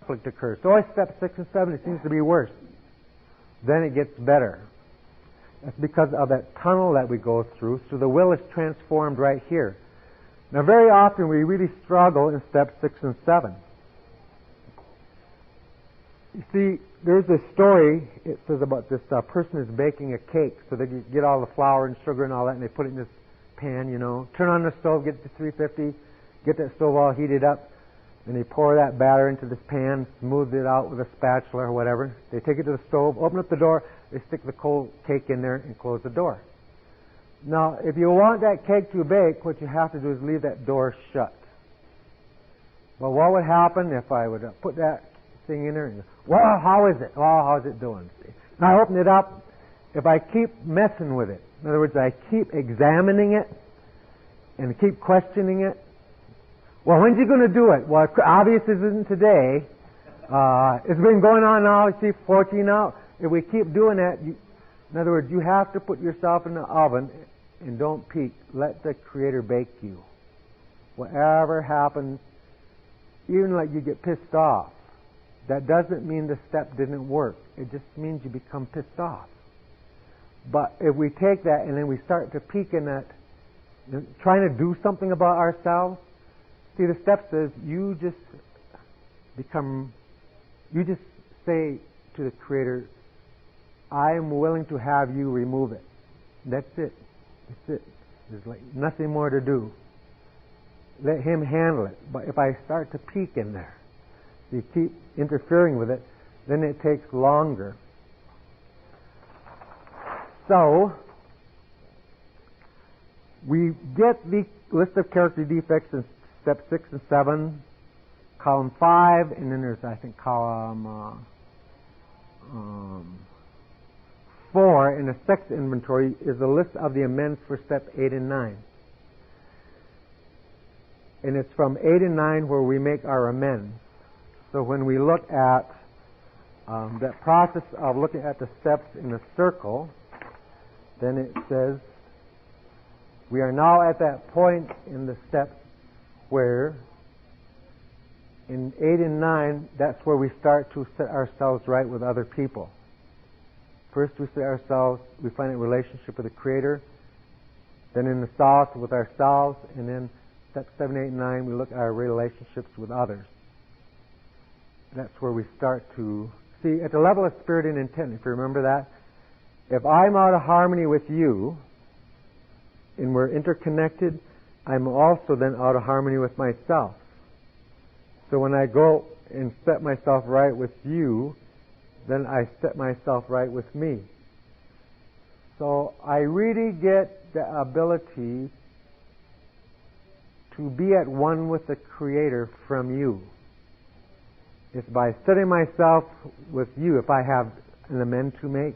conflict occurs. So always step 6 and 7, it seems to be worse. Then it gets better. That's because of that tunnel that we go through. So the will is transformed right here. Now very often we really struggle in step 6 and 7. You see, there's this story, it says about this person is baking a cake. So they get all the flour and sugar and all that, and they put it in this pan, turn on the stove, get it to 350, get that stove all heated up, and they pour that batter into this pan, smooth it out with a spatula or whatever. They take it to the stove, open up the door, they stick the cold cake in there and close the door. Now, if you want that cake to bake, what you have to do is leave that door shut. Well, what would happen if I would put that thing in there and, well, how is it? Well, how's it doing? See? And I open it up. If I keep messing with it, in other words, I keep examining it and keep questioning it, well, when's he going to do it? Well, obviously it isn't today. It's been going on now, you see, 14 hours. If we keep doing that, in other words, you have to put yourself in the oven and don't peek. Let the Creator bake you. Whatever happens, even like you get pissed off, that doesn't mean the step didn't work. It just means you become pissed off. But if we take that and then we start to peek in that, trying to do something about ourselves, see, the step says you just say to the Creator, I am willing to have you remove it. That's it. That's it. There's like nothing more to do. Let Him handle it. But if I start to peek in there, you keep interfering with it, then it takes longer. So, we get the list of character defects in step 6 and 7, column 5, and then there's, I think, column 4 in the sex inventory is a list of the amends for step 8 and 9. And it's from 8 and 9 where we make our amends. So when we look at that process of looking at the steps in the circle, then it says we are now at that point in the steps where in 8 and 9, that's where we start to set ourselves right with other people. First we find a relationship with the Creator, then in the south with ourselves, and then steps 7, 8, and 9, we look at our relationships with others. That's where we start to see, at the level of spirit and intent, if you remember that, if I'm out of harmony with you, and we're interconnected, I'm also then out of harmony with myself. So when I go and set myself right with you, then I set myself right with me. So I really get the ability to be at one with the Creator from you. It's by setting myself with you. If I have an amend to make,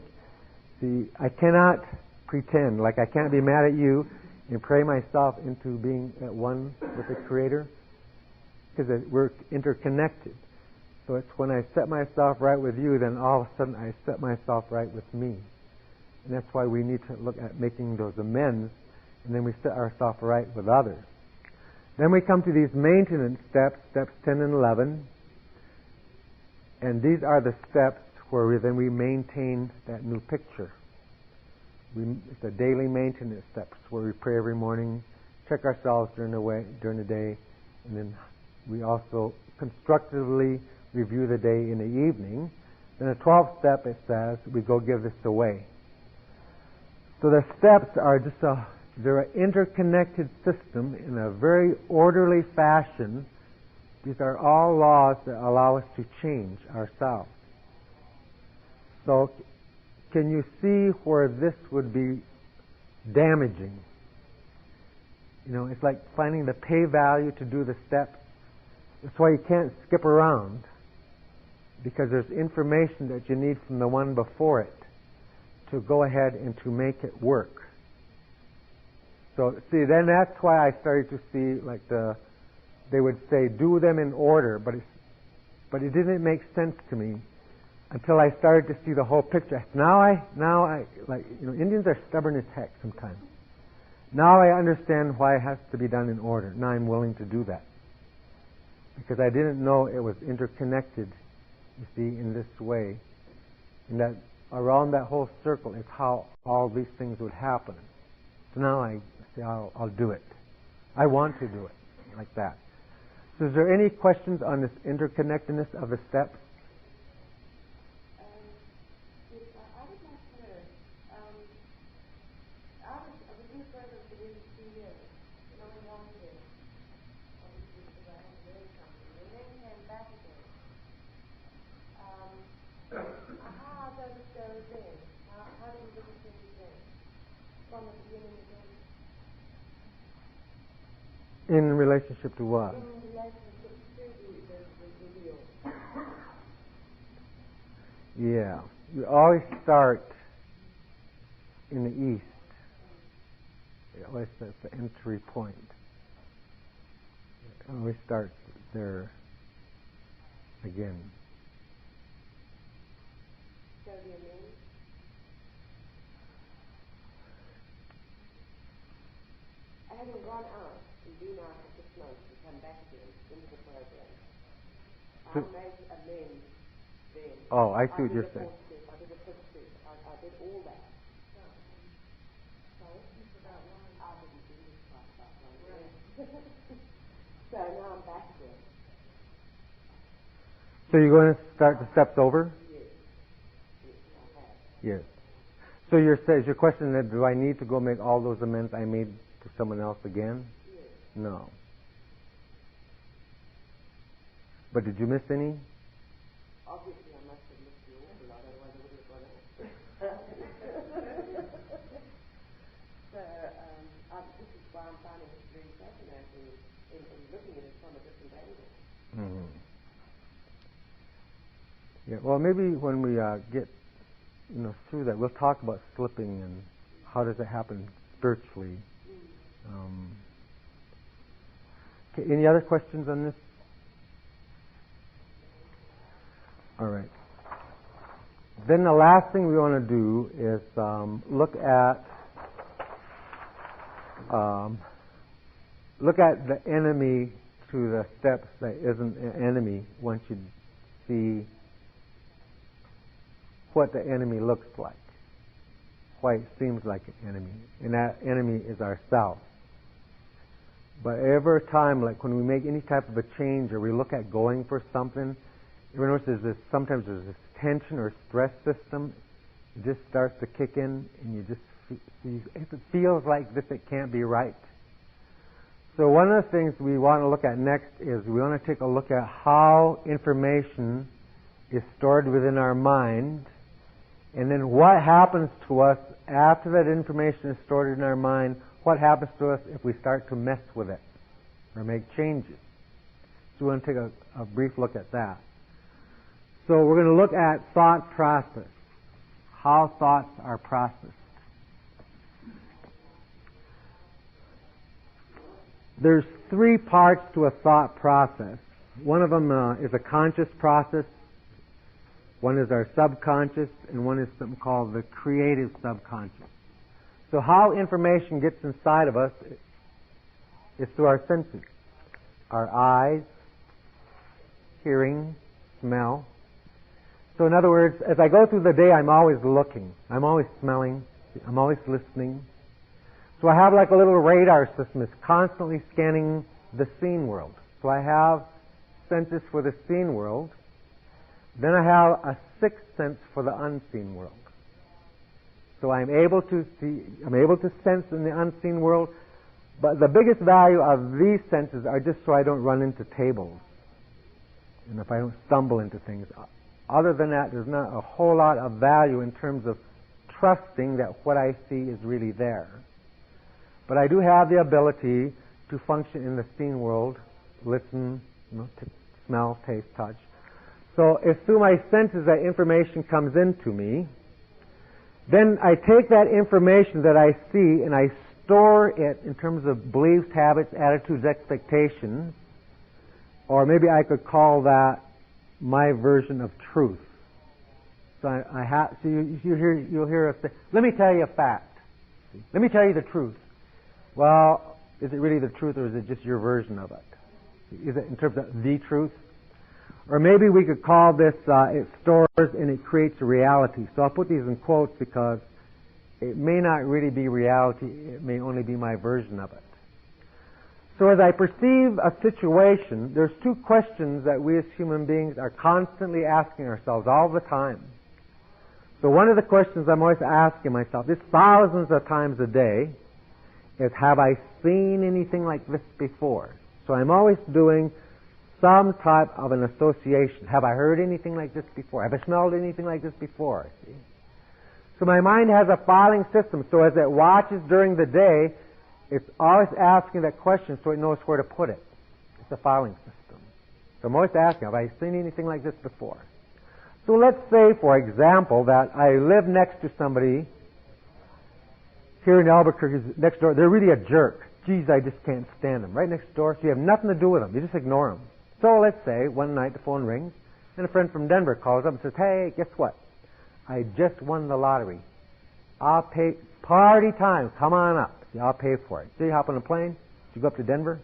see, I cannot pretend, like I can't be mad at you and pray myself into being at one with the Creator, because we're interconnected. So it's when I set myself right with you, then all of a sudden I set myself right with me. And that's why we need to look at making those amends, and then we set ourselves right with others. Then we come to these maintenance steps, steps 10 and 11. And these are the steps where we maintain that new picture. It's the daily maintenance steps where we pray every morning, check ourselves during the day, and then we also constructively review the day in the evening. Then the 12th step, it says, we go give this away. So the steps are they're an interconnected system in a very orderly fashion. These are all laws that allow us to change ourselves. So, can you see where this would be damaging? It's like finding the pay value to do the steps. That's why you can't skip around, because there's information that you need from the one before it to go ahead and to make it work. So, see, then that's why I started to see, like they would say, do them in order, but it didn't make sense to me until I started to see the whole picture. Now I Indians are stubborn as heck sometimes. Now I understand why it has to be done in order. Now I'm willing to do that. because I didn't know it was interconnected, you see, in this way. And that around that whole circle is how all these things would happen. So now I say, I'll do it. I want to do it like that. So is there any questions on this interconnectedness of the steps? I would like to know, I was in the program for nearly 2 years, and I wanted it, obviously, because I had learned something, and then came back again. How does it go then? How do we look at things then? From the beginning again? In relationship to what? In relationship to the real. Yeah. You always start in the east. Always that's the entry point. It always starts there again. So do you mean? Having gone out and been out for 6 months and come back again into the program, I made amends then. Oh, I see what you're saying. I did a fifth step. I did all that. Sorry? I didn't do this quite that long. So now I'm back again. So you're going to start the steps over? Yes. Yes, I have. Yes. So your question is, do I need to go make all those amends I made to someone else again? Yes. No. But did you miss any? Obviously, I must have missed you awful lot, otherwise I wouldn't have gone out. So, this is why I'm finding it very fascinating in looking at it from a different angle. Mm-hmm. Yeah. Well, maybe when we get through that, we'll talk about slipping and how does it happen spiritually. Okay, any other questions on this? All right. Then the last thing we want to do is look at the enemy to the steps that isn't an enemy once you see what the enemy looks like, why it seems like an enemy. And that enemy is ourself. But every time, like when we make any type of a change or we look at going for something, you notice sometimes there's this tension or stress system. It just starts to kick in, and you just if it feels like this, it can't be right. So one of the things we want to look at next is we want to take a look at how information is stored within our mind, and then what happens to us after that information is stored in our mind. What happens to us if we start to mess with it or make changes? So we want to take a brief look at that. So we're going to look at thought process, how thoughts are processed. There's 3 parts to a thought process. One of them is a conscious process, one is our subconscious, and one is something called the creative subconscious. So how information gets inside of us is through our senses. Our eyes, hearing, smell. So in other words, as I go through the day, I'm always looking. I'm always smelling. I'm always listening. So I have like a little radar system that's constantly scanning the seen world. So I have senses for the seen world. Then I have a 6th sense for the unseen world. So I'm able to see, I'm able to sense in the unseen world, but the biggest value of these senses are just so I don't run into tables, and if I don't stumble into things. Other than that, there's not a whole lot of value in terms of trusting that what I see is really there. But I do have the ability to function in the seen world, listen, smell, taste, touch. So if through my senses that information comes into me, then I take that information that I see and I store it in terms of beliefs, habits, attitudes, expectations, or maybe I could call that my version of truth. So you'll hear us say, "Let me tell you a fact. Let me tell you the truth." Well, is it really the truth, or is it just your version of it? Is it in terms of the truth? Or maybe we could call this, it stores and it creates a reality. So I'll put these in quotes because it may not really be reality. It may only be my version of it. So as I perceive a situation, there's two questions that we as human beings are constantly asking ourselves all the time. So one of the questions I'm always asking myself, this thousands of times a day, is have I seen anything like this before? So I'm always doing some type of an association. Have I heard anything like this before? Have I smelled anything like this before? See? So my mind has a filing system, so as it watches during the day, it's always asking that question so it knows where to put it. It's a filing system. So I'm always asking, have I seen anything like this before? So let's say, for example, that I live next to somebody here in Albuquerque, next door. They're really a jerk. Geez, I just can't stand them. Right next door, so you have nothing to do with them. You just ignore them. So let's say one night the phone rings, and a friend from Denver calls up and says, hey, guess what? I just won the lottery. I'll pay, party time, come on up. See, I'll pay for it. So you hop on a plane, you go up to Denver,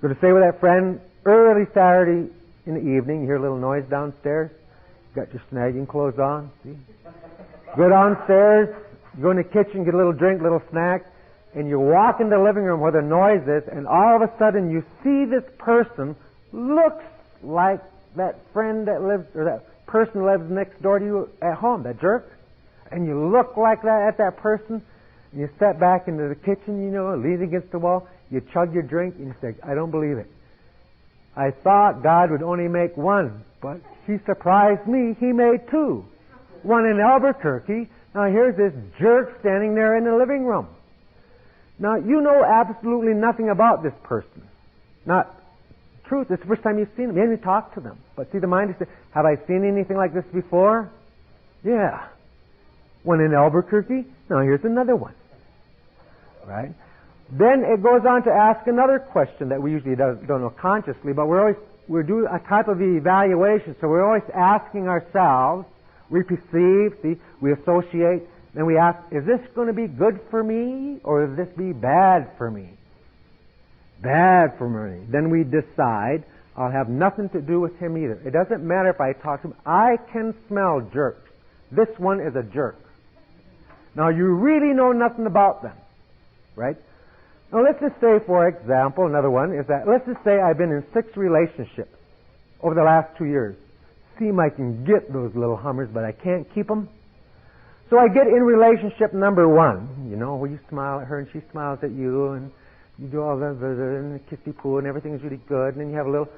go to stay with that friend early Saturday in the evening, you hear a little noise downstairs, you got your snagging clothes on, see? Go downstairs, you go in the kitchen, get a little drink, a little snack, and you walk in the living room where the noise is, and all of a sudden you see this person looks like that friend that lives, or that person lives next door to you at home, that jerk, and you look like that at that person, and you step back into the kitchen, you know, lean against the wall, you chug your drink, and you say, I don't believe it. I thought God would only make one, but He surprised me, He made two. One in Albuquerque. Now here's this jerk standing there in the living room. Now you know absolutely nothing about this person. Not truth, it's the first time you've seen them. You haven't talked to them. But see, the mind is, have I seen anything like this before? Yeah. One in Albuquerque? Now here's another one. Right? Then it goes on to ask another question that we usually don't know consciously, but we're doing a type of evaluation, so we're always asking ourselves, we perceive, see, we associate, then we ask, is this going to be good for me, or will this be bad for me? Bad for me. Then we decide, I'll have nothing to do with him either. It doesn't matter if I talk to him. I can smell jerks. This one is a jerk. Now you really know nothing about them, right? Now let's just say, for example, another one is that, let's just say I've been in 6 relationships over the last 2 years. Seem I can get those little hummers, but I can't keep them. So I get in relationship number 1, you know, where you smile at her and she smiles at you, and you do all the kissy poo and everything's really good, and then you have a little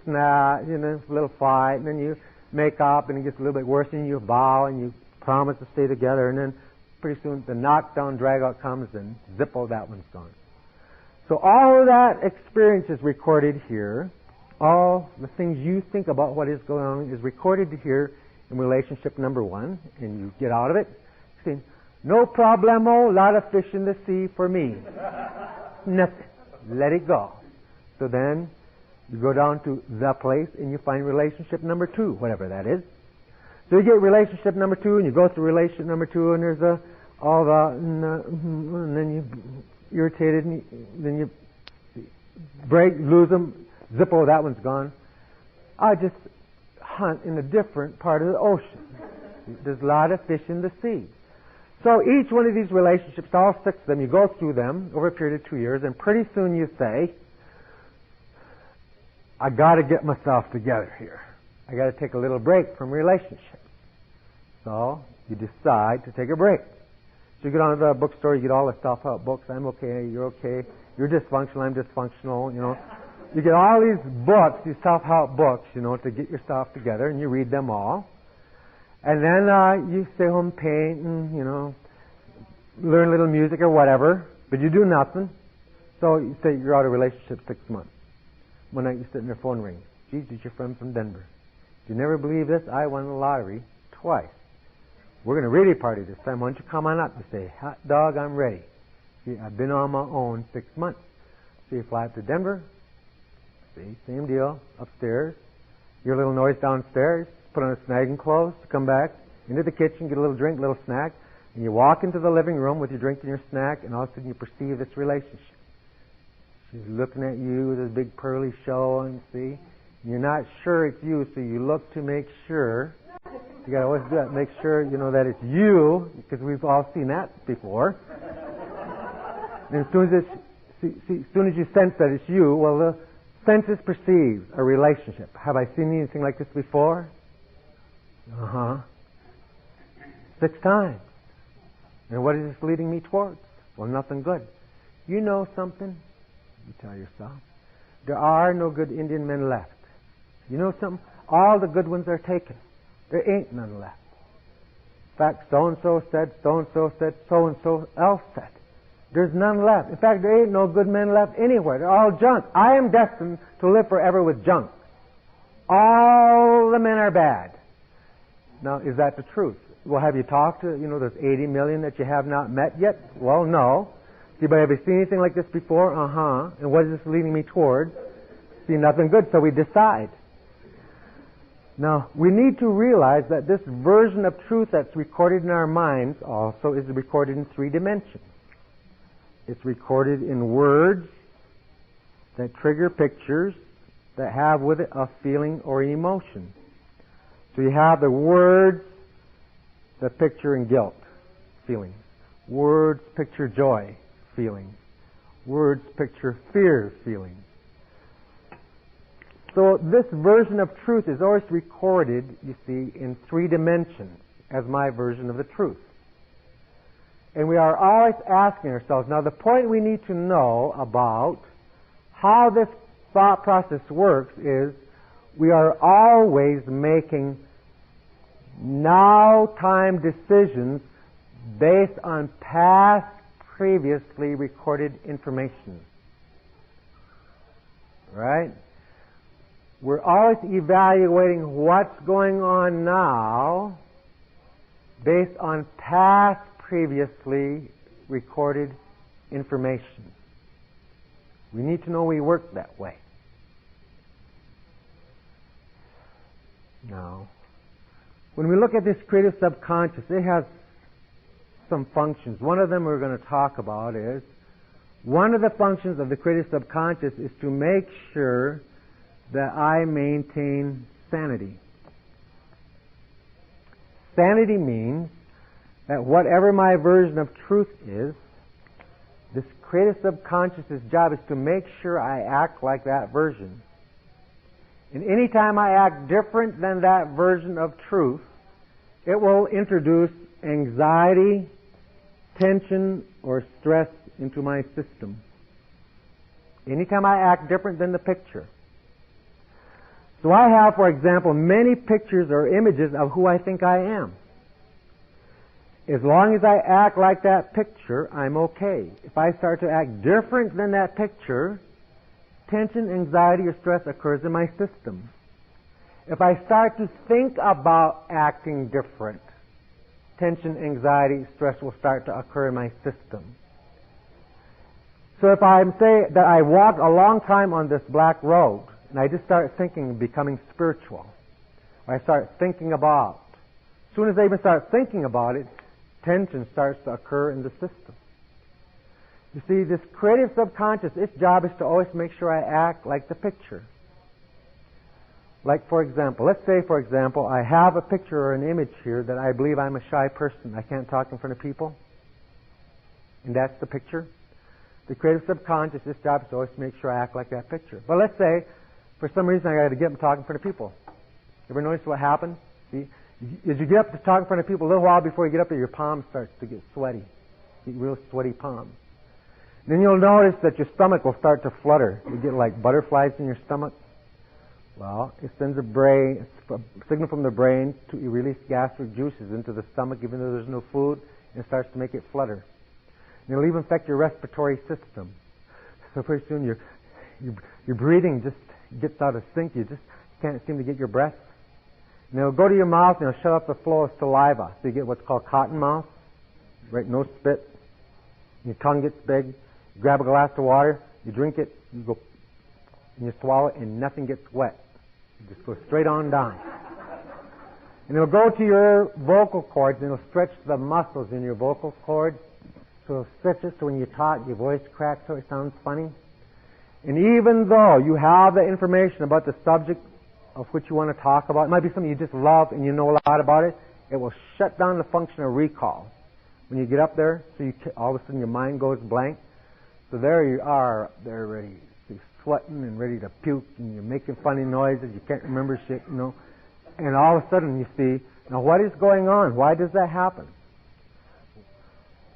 snap, you know, a little fight, and then you make up and it gets a little bit worse, and you vow and you promise to stay together, and then pretty soon the knockdown drag out comes and zippo, that one's gone. So all of that experience is recorded here. All the things you think about what is going on is recorded here in relationship number 1, and you get out of it. See, no problemo, lot of fish in the sea for me. Nothing. Let it go. So then you go down to the place and you find relationship number 2, whatever that is. So you get relationship number 2, and you go through relationship number 2, and there's and then you irritated, and then you break, lose them, zippo, that one's gone. I just hunt in a different part of the ocean. There's a lot of fish in the sea. So each one of these relationships, all 6 of them, you go through them over a period of 2 years, and pretty soon you say, I got to get myself together here. I got to take a little break from relationships. So you decide to take a break. So you get on to the bookstore, you get all the self-help books. I'm okay, you're okay. You're dysfunctional, I'm dysfunctional, you know. You get all these books, these self-help books, you know, to get yourself together, and you read them all. And then you stay home, paint, and, you know, learn a little music or whatever, but you do nothing. So you say you're out of relationship 6 months. One night you sit and your phone rings. Geez, it's your friend from Denver. You never believe this? I won the lottery twice. We're going to really party this time. Why don't you come on up? You say, hot dog, I'm ready. See, I've been on my own 6 months. So you fly up to Denver. See, same deal. Upstairs. Your little noise downstairs. Put on a snagging clothes. Come back into the kitchen, get a little drink, a little snack, and you walk into the living room with your drink and your snack, and all of a sudden you perceive this relationship. She's looking at you with this big pearly show, and see, you're not sure it's you, so you look to make sure. You got to always do that. Make sure that it's you, because we've all seen that before. And as soon as you sense that it's you, well, the senses perceive a relationship. Have I seen anything like this before? 6 times. And what is this leading me towards? Well, nothing good. You know something? You tell yourself. There are no good Indian men left. You know something? All the good ones are taken. There ain't none left. In fact, so-and-so said, so-and-so said, so-and-so else said. There's none left. In fact, there ain't no good men left anywhere. They're all junk. I am destined to live forever with junk. All the men are bad. Now, is that the truth? Well, have you talked to, those 80 million that you have not met yet? Well, no. See, but have you seen anything like this before? And what is this leading me toward? See, nothing good, so we decide. Now, we need to realize that this version of truth that's recorded in our minds also is recorded in 3 dimensions. It's recorded in words that trigger pictures that have with it a feeling or an emotion. So you have the words that picture in guilt, feelings. Words picture joy, feelings. Words picture fear, feelings. So this version of truth is always recorded, you see, in 3 dimensions as my version of the truth. And we are always asking ourselves, now the point we need to know about how this thought process works is we are always making now-time decisions based on past, previously recorded information. Right? We're always evaluating what's going on now based on past, previously recorded information. We need to know we work that way. Now, when we look at this creative subconscious, it has some functions. One of them we're going to talk about is, one of the functions of the creative subconscious is to make sure that I maintain sanity. Sanity means that whatever my version of truth is, this creative subconscious's job is to make sure I act like that version. And any time I act different than that version of truth, it will introduce anxiety, tension, or stress into my system. Anytime I act different than the picture. So I have, for example, many pictures or images of who I think I am. As long as I act like that picture, I'm okay. If I start to act different than that picture, tension, anxiety, or stress occurs in my system. If I start to think about acting different, tension, anxiety, stress will start to occur in my system. So if I say that I walked a long time on this black road, and I just start thinking of becoming spiritual, or I start thinking about, as soon as I even start thinking about it, tension starts to occur in the system. You see, this creative subconscious, its job is to always make sure I act like the picture. Like, for example, let's say, for example, I have a picture or an image here that I believe I'm a shy person. I can't talk in front of people. And that's the picture. The creative subconscious, its job is to always make sure I act like that picture. But let's say, for some reason, I got to get up and talk in front of people. Ever notice what happens? See, as you get up to talk in front of people, a little while before you get up there, your palm starts to get sweaty. You get real sweaty palms. Then you'll notice that your stomach will start to flutter. You get like butterflies in your stomach. Well, it sends a signal from the brain to release gastric juices into the stomach, even though there's no food, and it starts to make it flutter. And it'll even affect your respiratory system. So pretty soon your breathing just gets out of sync. You just can't seem to get your breath. And it'll go to your mouth and it'll shut up the flow of saliva. So you get what's called cotton mouth, right? No spit. Your tongue gets big. You grab a glass of water, you drink it, you go, and you swallow it, and nothing gets wet. You just go straight on down. And it'll go to your vocal cords, and it'll stretch the muscles in your vocal cords. So it'll stretch it so when you talk, your voice cracks so it sounds funny. And even though you have the information about the subject of which you want to talk about, it might be something you just love and you know a lot about it, it will shut down the function of recall. When you get up there, so all of a sudden your mind goes blank. So there you are, they're ready, you're sweating and ready to puke, and you're making funny noises, you can't remember shit, you know. And all of a sudden you see, now what is going on? Why does that happen?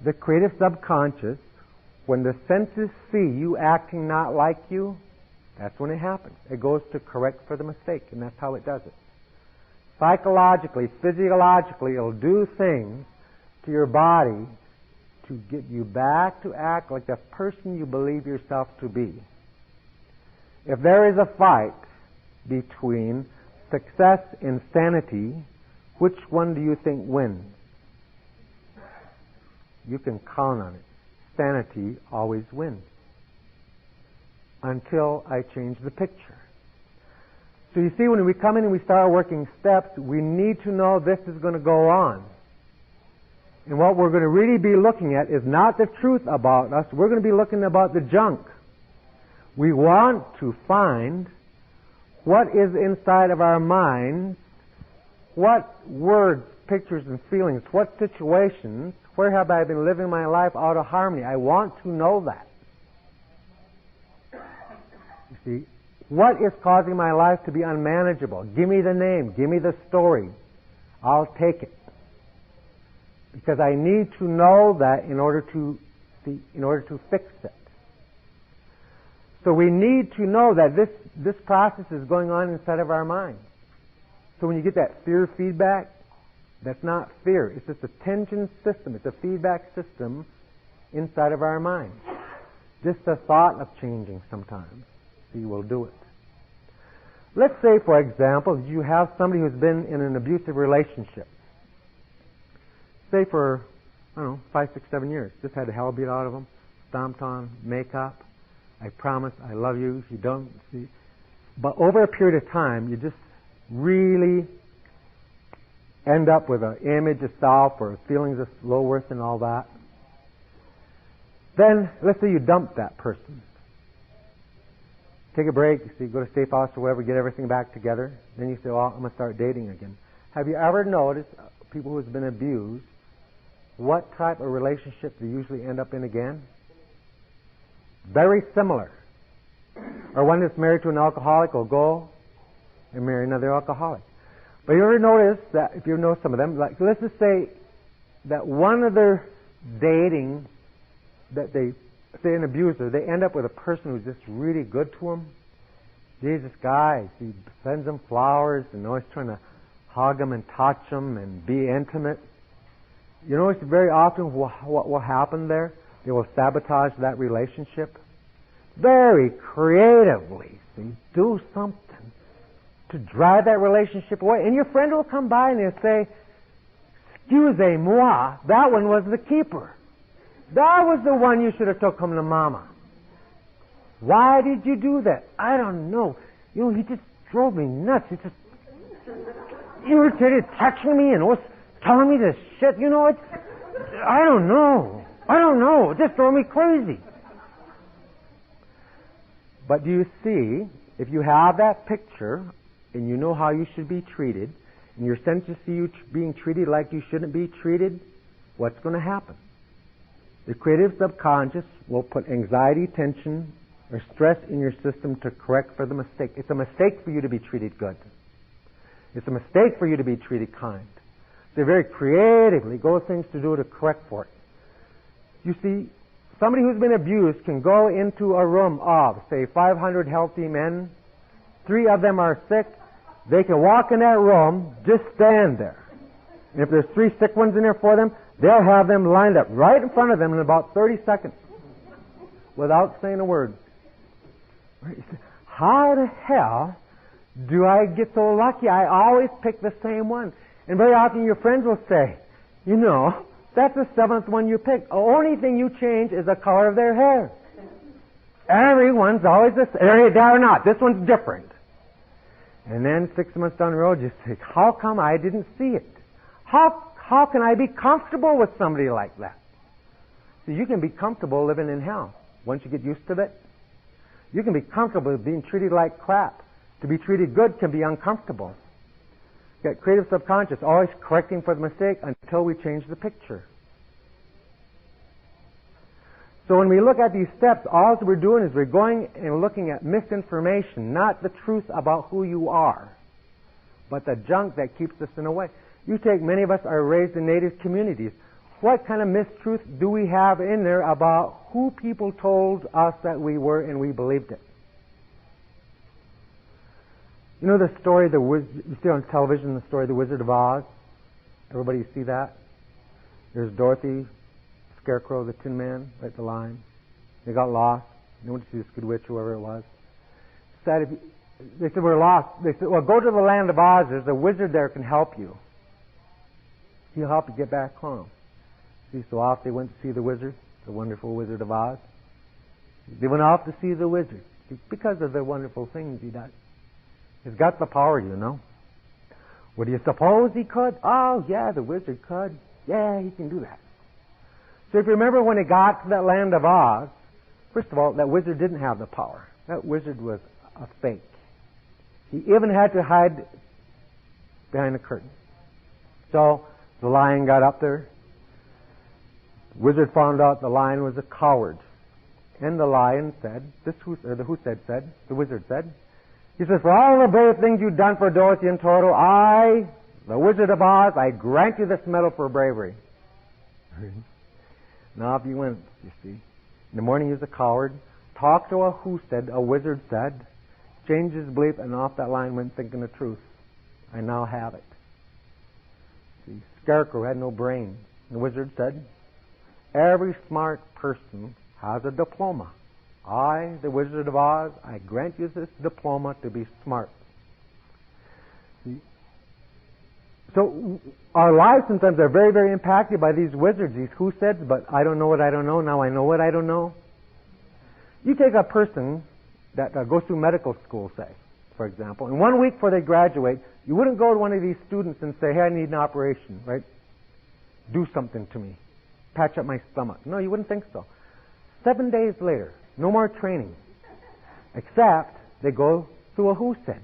The creative subconscious, when the senses see you acting not like you, that's when it happens. It goes to correct for the mistake, and that's how it does it. Psychologically, physiologically, it'll do things to your body to get you back to act like the person you believe yourself to be. If there is a fight between success and sanity, which one do you think wins? You can count on it. Sanity always wins. Until I change the picture. So you see, when we come in and we start working steps, we need to know this is going to go on. And what we're going to really be looking at is not the truth about us. We're going to be looking about the junk. We want to find what is inside of our minds, what words, pictures, and feelings, what situations, where have I been living my life out of harmony? I want to know that. You see, what is causing my life to be unmanageable? Give me the name. Give me the story. I'll take it. Because I need to know that in order to fix it. So we need to know that this process is going on inside of our mind. So when you get that fear feedback, that's not fear. It's just a tension system. It's a feedback system inside of our mind. Just the thought of changing sometimes. See, will do it. Let's say, for example, you have somebody who's been in an abusive relationship. Say for, 5, 6, 7 years. Just had the hell beat out of them, stomped on, makeup. I promise I love you. If you don't, see. But over a period of time, you just really end up with an image of self or feelings of low worth and all that. Then, let's say you dump that person. Take a break, you see, go to Safe House or whatever, get everything back together. Then you say, well, I'm going to start dating again. Have you ever noticed people who've been abused, what type of relationship they usually end up in again? Very similar. Or one that's married to an alcoholic will go and marry another alcoholic. But you ever notice that, if you know some of them, like let's just say that one of their dating, that they say an abuser, they end up with a person who's just really good to them. Jesus, guy, he sends them flowers and always trying to hug them and touch them and be intimate. You notice very often what will happen there? They will sabotage that relationship. Very creatively, see, do something to drive that relationship away. And your friend will come by and he'll say, excusez-moi, that one was the keeper. That was the one you should have took home to Mama. Why did you do that? I don't know. He just drove me nuts. He just irritated, texting me and was telling me this shit. I don't know. It just drove me crazy. But do you see, if you have that picture and you know how you should be treated, and your senses see you being treated like you shouldn't be treated, what's going to happen? The creative subconscious will put anxiety, tension, or stress in your system to correct for the mistake. It's a mistake for you to be treated good. It's a mistake for you to be treated kind. They very creatively go things to do to correct for it. You see, somebody who's been abused can go into a room of, say, 500 healthy men. 3 of them are sick. They can walk in that room, just stand there. And if there's 3 sick ones in there for them, they'll have them lined up right in front of them in about 30 seconds without saying a word. How the hell do I get so lucky? I always pick the same one. And very often your friends will say, that's the 7th one you picked. The only thing you change is the color of their hair. Everyone's always the same. They're not. This one's different. And then 6 months down the road, you say, how come I didn't see it? How can I be comfortable with somebody like that? So you can be comfortable living in hell once you get used to it. You can be comfortable with being treated like crap. To be treated good can be uncomfortable. Get creative subconscious, always correcting for the mistake until we change the picture. So when we look at these steps, all we're doing is we're going and looking at misinformation, not the truth about who you are, but the junk that keeps us in a way. You take, many of us are raised in Native communities. What kind of mistruth do we have in there about who people told us that we were and we believed it? You know the story, you see on television the story, The Wizard of Oz? Everybody see that? There's Dorothy, Scarecrow, the Tin Man, right, the Lion. They got lost. They went to see this good witch, whoever it was. They said, we're lost. They said, well, go to the land of Oz. There's a wizard there can help you. He'll help you get back home. See, so off they went to see the wizard, the wonderful Wizard of Oz. They went off to see the wizard because of the wonderful things he does. He's got the power, you know. What do you suppose he could? Oh, yeah, the wizard could. Yeah, he can do that. So if you remember when he got to that land of Oz, first of all, that wizard didn't have the power. That wizard was a fake. He even had to hide behind the curtain. So the lion got up there. The wizard found out the lion was a coward. And the lion said, the wizard said, he says, for all the brave things you've done for Dorothy and Toto, I, the Wizard of Oz, I grant you this medal for bravery. Now if you went, you see, in the morning he was a coward, talked to a wizard said, changed his belief, and off that line went thinking the truth. I now have it. See, Scarecrow had no brain. The wizard said, every smart person has a diploma. I, the Wizard of Oz, I grant you this diploma to be smart. See? So our lives sometimes are very, very impacted by these wizards, these who-saids, but I don't know what I don't know, now I know what I don't know. You take a person that goes through medical school, say, for example, and 1 week before they graduate, you wouldn't go to one of these students and say, hey, I need an operation, right? Do something to me. Patch up my stomach. No, you wouldn't think so. 7 days later, no more training, except they go through a who-said.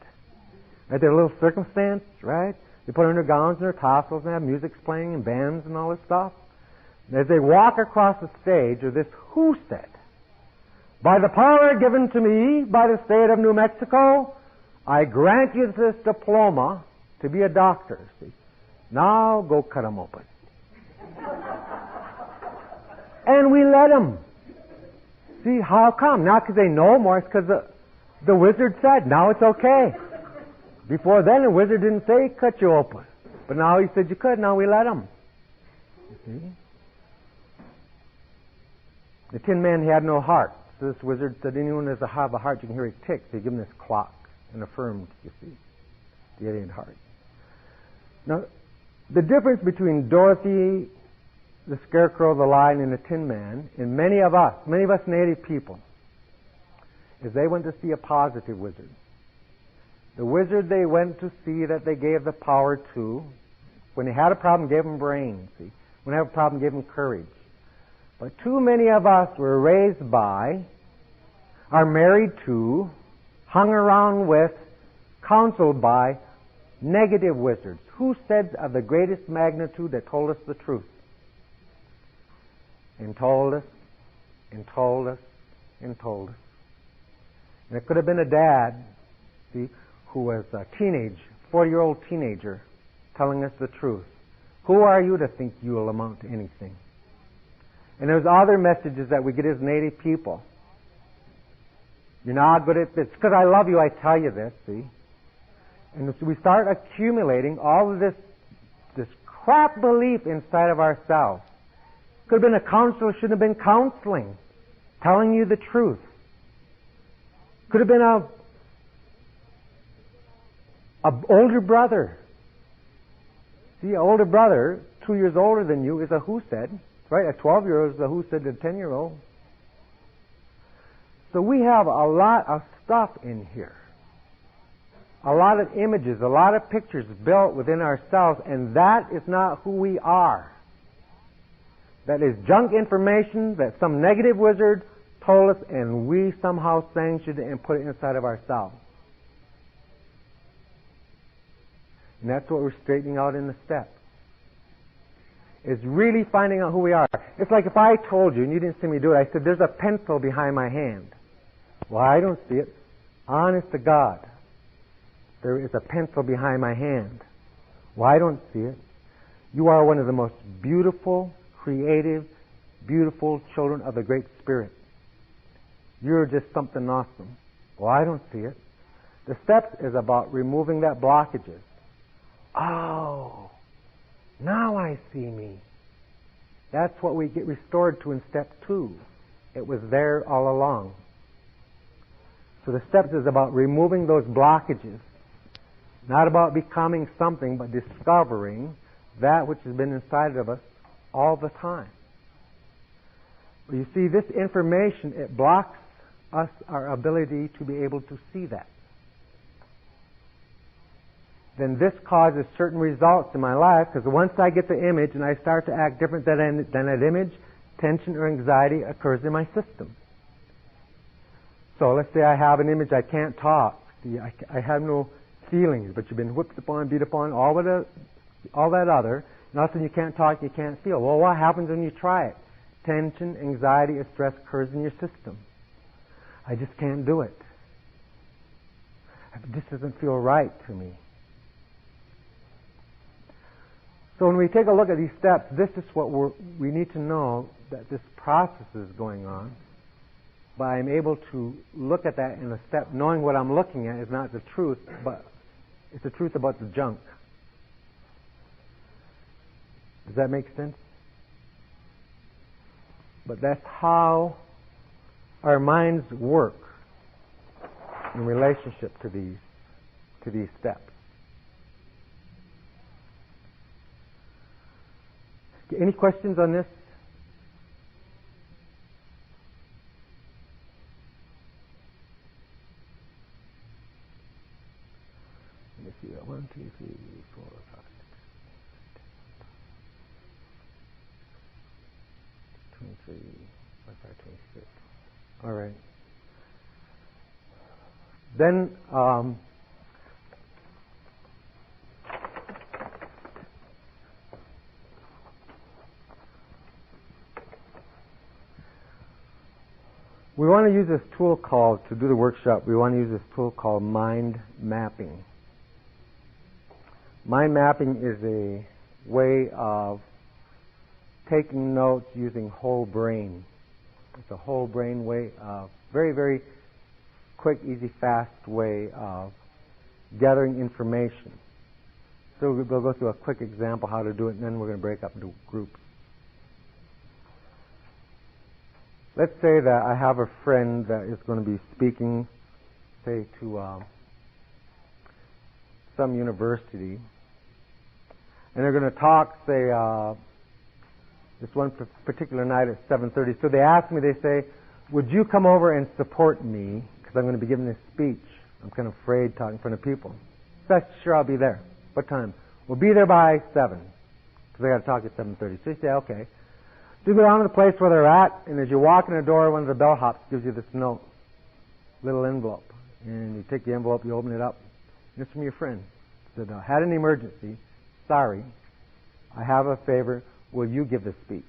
Right? Their little circumstance, right? They put on their gowns and their tassels and have music playing and bands and all this stuff. And as they walk across the stage of this who-said, by the power given to me by the state of New Mexico, I grant you this diploma to be a doctor. See? Now go cut them open. And we let them. See, how come? Not because they know more, it's because the wizard said, now it's okay. Before then, the wizard didn't say cut you open. But now he said you could, now we let him. You see? The Tin Man had no heart. So this wizard said, anyone who doesn't have a heart, you can hear it tick. So he gave him this clock and affirmed, you see, the alien heart. Now, the difference between Dorothy, the Scarecrow, the Lion, and the Tin Man, and many of us Native people, is they went to see a positive wizard. The wizard they went to see that they gave the power to, when they had a problem, gave them brains. See? When they had a problem, gave them courage. But too many of us were raised by, are married to, hung around with, counseled by negative wizards. Who said of the greatest magnitude that told us the truth? And told us, and told us, and told us. And it could have been a dad, see, who was a 40-year-old teenager, telling us the truth. Who are you to think you will amount to anything? And there's other messages that we get as Native people. You're not good at this. Because I love you, I tell you this, see? And so we start accumulating all of this crap belief inside of ourselves. Could have been a counselor, shouldn't have been counseling, telling you the truth. Could have been a older brother. See, an older brother, 2 years older than you, is a who-said, right? A 12-year-old is a who-said to a 10-year-old. So we have a lot of stuff in here. A lot of images, a lot of pictures built within ourselves, and that is not who we are. That is junk information that some negative wizard told us, and we somehow sanctioned it and put it inside of ourselves. And that's what we're straightening out in the steps. Is really finding out who we are. It's like if I told you, and you didn't see me do it, I said, there's a pencil behind my hand. Well, I don't see it. Honest to God, there is a pencil behind my hand. Well, I don't see it. You are one of the most beautiful, creative, beautiful children of the Great Spirit. You're just something awesome. Well, I don't see it. The steps is about removing that blockages. Oh, now I see me. That's what we get restored to in step 2. It was there all along. So the steps is about removing those blockages. Not about becoming something, but discovering that which has been inside of us all the time. But you see, this information, it blocks us, our ability to be able to see that. Then this causes certain results in my life, because once I get the image and I start to act different than that image, tension or anxiety occurs in my system. So let's say I have an image, I can't talk. See, I have no feelings, but you've been whipped upon, beat upon, all that other, and all of a sudden you can't talk, you can't feel. Well, what happens when you try it? Tension, anxiety, or stress occurs in your system. I just can't do it. This doesn't feel right to me. So when we take a look at these steps, this is what we need to know, that this process is going on. But I'm able to look at that in a step, knowing what I'm looking at is not the truth, but it's the truth about the junk. Does that make sense? But that's how our minds work in relationship to these steps. Any questions on this? Let me see. 1, 2, 3, 4, 5, 23, 25, 26. All right. Then, we want to use this tool called, to do the workshop, we want to use this tool called mind mapping. Mind mapping is a way of taking notes using whole brain. It's a whole brain way of, very, very quick, easy, fast way of gathering information. So we'll go through a quick example how to do it, and then we're going to break up into groups. Let's say that I have a friend that is going to be speaking, say, to some university, and they're going to talk, say, this one particular night at 7:30. So they ask me, they say, would you come over and support me, because I'm going to be giving this speech. I'm kind of afraid talking in front of people. So sure, I'll be there. What time? We'll be there by 7, because I got to talk at 7:30. So you say, okay. So you go down to the place where they're at, and as you walk in the door, one of the bellhops gives you this note, little envelope. And you take the envelope, you open it up, and it's from your friend. It said, had an emergency. Sorry. I have a favor. Will you give the speech?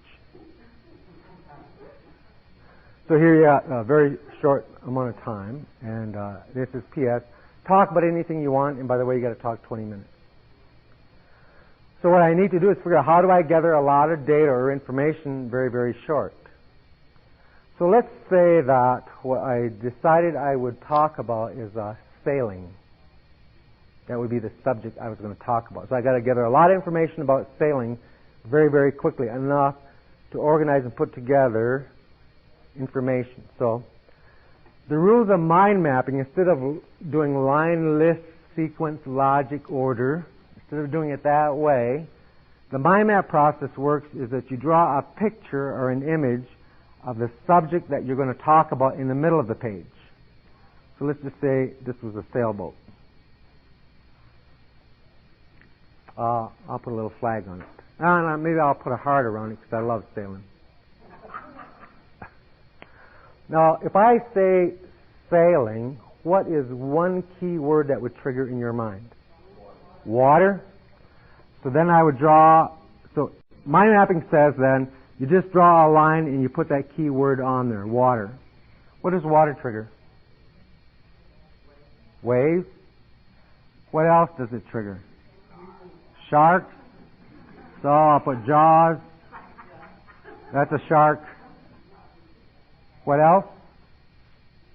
So here you got a very short amount of time, and this is P.S. Talk about anything you want, and by the way, you got to talk 20 minutes. So what I need to do is figure out how do I gather a lot of data or information very, very short. So let's say that what I decided I would talk about is sailing. That would be the subject I was going to talk about. So I got to gather a lot of information about sailing very, very quickly, enough to organize and put together information. So the rules of mind mapping, instead of doing line, list, sequence, logic, order, instead of doing it that way, the mind map process works is that you draw a picture or an image of the subject that you're going to talk about in the middle of the page. So let's just say this was a sailboat. I'll put a little flag on it. No, maybe I'll put a heart around it because I love sailing. Now, if I say sailing, what is one key word that would trigger in your mind? Water. So then I would draw, so mind mapping says then, you just draw a line and you put that key word on there, water. What does water trigger? Waves. What else does it trigger? Sharks. So I'll put Jaws. That's a shark. What else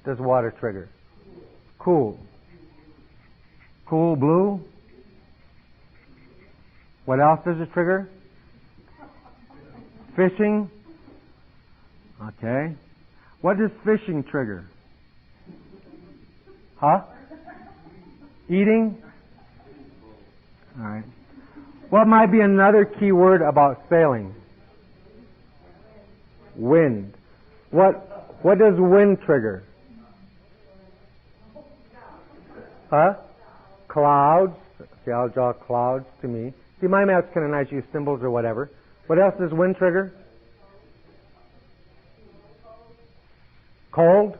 does water trigger? Cool. Cool blue. What else does it trigger? Fishing. Okay. What does fishing trigger? Huh? Eating? All right. What might be another key word about sailing? Wind. What does wind trigger? Huh? Clouds. See, I'll draw clouds to me. See, my map's kind of nice, use symbols or whatever. What else does wind trigger? Cold.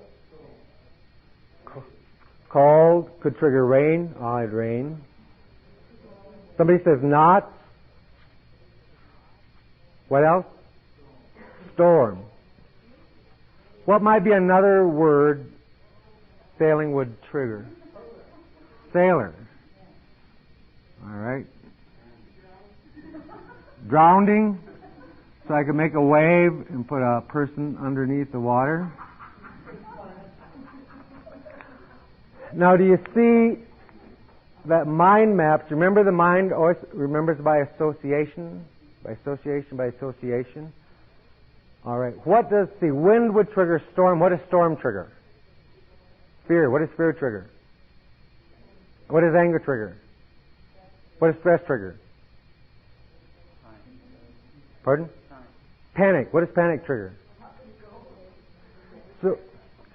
Cold could trigger rain. Oh, it'd rain. Somebody says knots. What else? Storm. What might be another word sailing would trigger? Sailor. All right. Drowning. So I could make a wave and put a person underneath the water. Now, do you see that mind maps? Remember, the mind always remembers by association, by association, by association. All right. What does wind would trigger storm? What does storm trigger? Fear. What does fear trigger? What does anger trigger? What does stress trigger? Pardon? Panic. What does panic trigger? So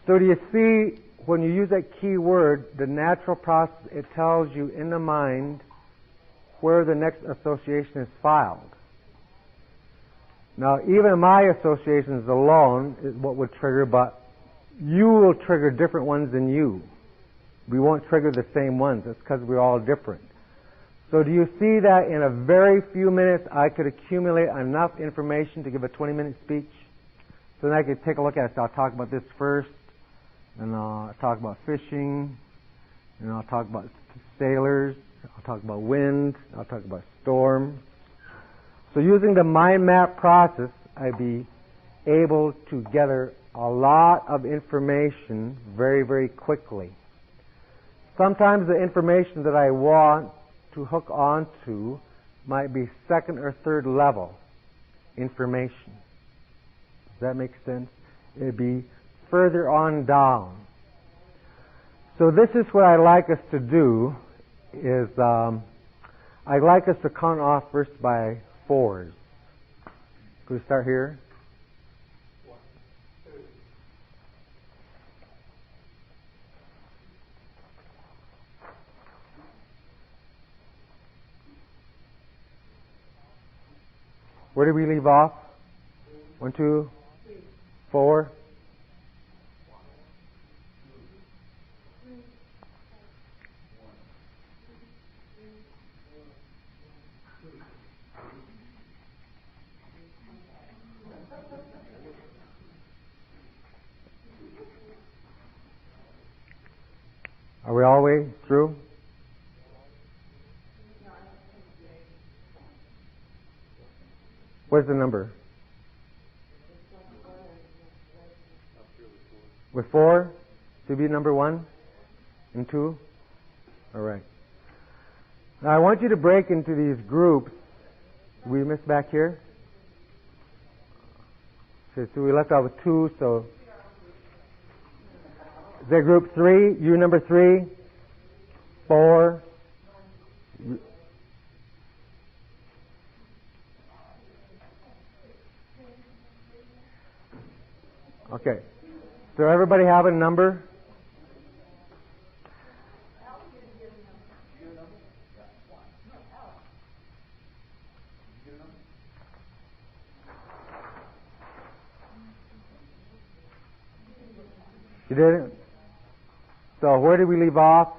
do you see, when you use that key word, the natural process, it tells you in the mind where the next association is filed. Now, even my associations alone is what would trigger, but you will trigger different ones than you. We won't trigger the same ones. That's because we're all different. So do you see that in a very few minutes I could accumulate enough information to give a 20-minute speech? So then I could take a look at it. So I'll talk about this first, and I'll talk about fishing, and I'll talk about sailors, I'll talk about wind, I'll talk about storm. So using the mind map process, I'd be able to gather a lot of information very, very quickly. Sometimes the information that I want to hook onto might be second or third level information. Does that make sense? It'd be further on down. So this is what I'd like us to do, is I'd like us to count off first by fours. Could we start here? 1, 2. Where did we leave off? 1, 2, 4. Are we all the way through? What's the number? With 4? To be number 1 and 2? All right. Now I want you to break into these groups. We missed back here? So we left out with 2, so is there group 3? You number 3? 4? Okay. So everybody have a number? You didn't? So where did we leave off?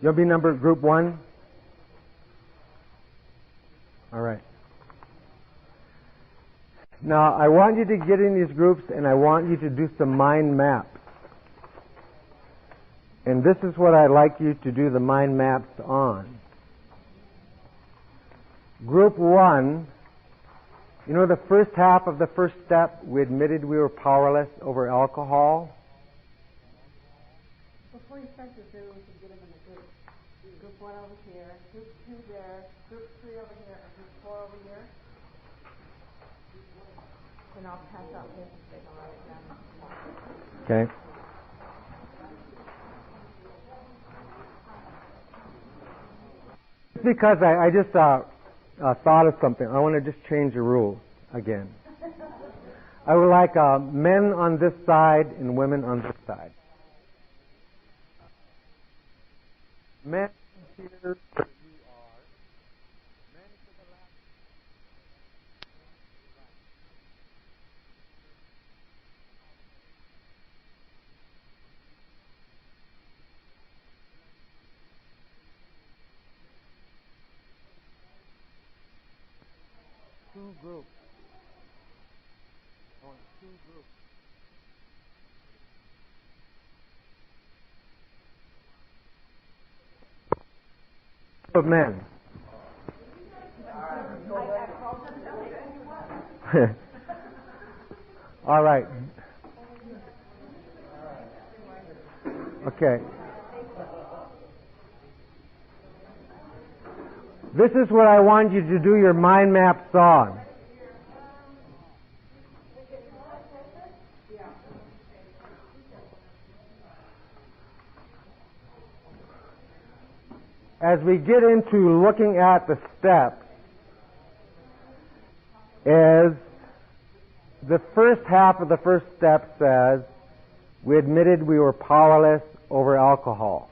You'll be number group 1? All right. Now, I want you to get in these groups and I want you to do some mind maps. And this is what I'd like you to do the mind maps on. Group 1, you know the first half of the first step, we admitted we were powerless over alcohol. Before you start this, maybe we should get them in the groups. Group 1 over here, Group 2 there, Group 3 over here, and Group 4 over here. And I'll pass out papers so they can write it down. Okay. Because I just thought of something. I want to just change the rules again. I would like men on this side and women on this side. Men here where you are. Men to the left. Two groups. On 2 groups. Of men. All right. Okay. This is what I want you to do your mind maps on. As we get into looking at the steps, is the first half of the first step says, we admitted we were powerless over alcohol.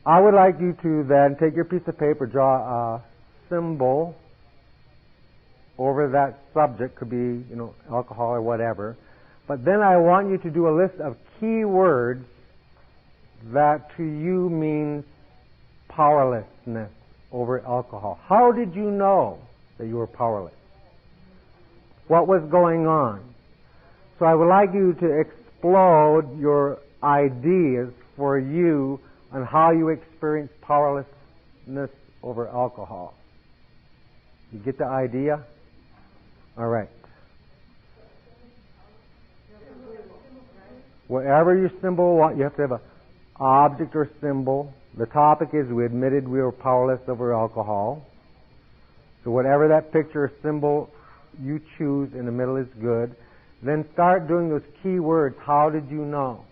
I would like you to then take your piece of paper, draw a symbol over that subject, could be, alcohol or whatever. But then I want you to do a list of key words that to you means powerlessness over alcohol. How did you know that you were powerless? What was going on? So I would like you to explode your ideas for you on how you experience powerlessness over alcohol. You get the idea? All right. Whatever your symbol, you have to have an object or symbol. The topic is we admitted we were powerless over alcohol. So whatever that picture or symbol you choose in the middle is good. Then start doing those key words. How did you know?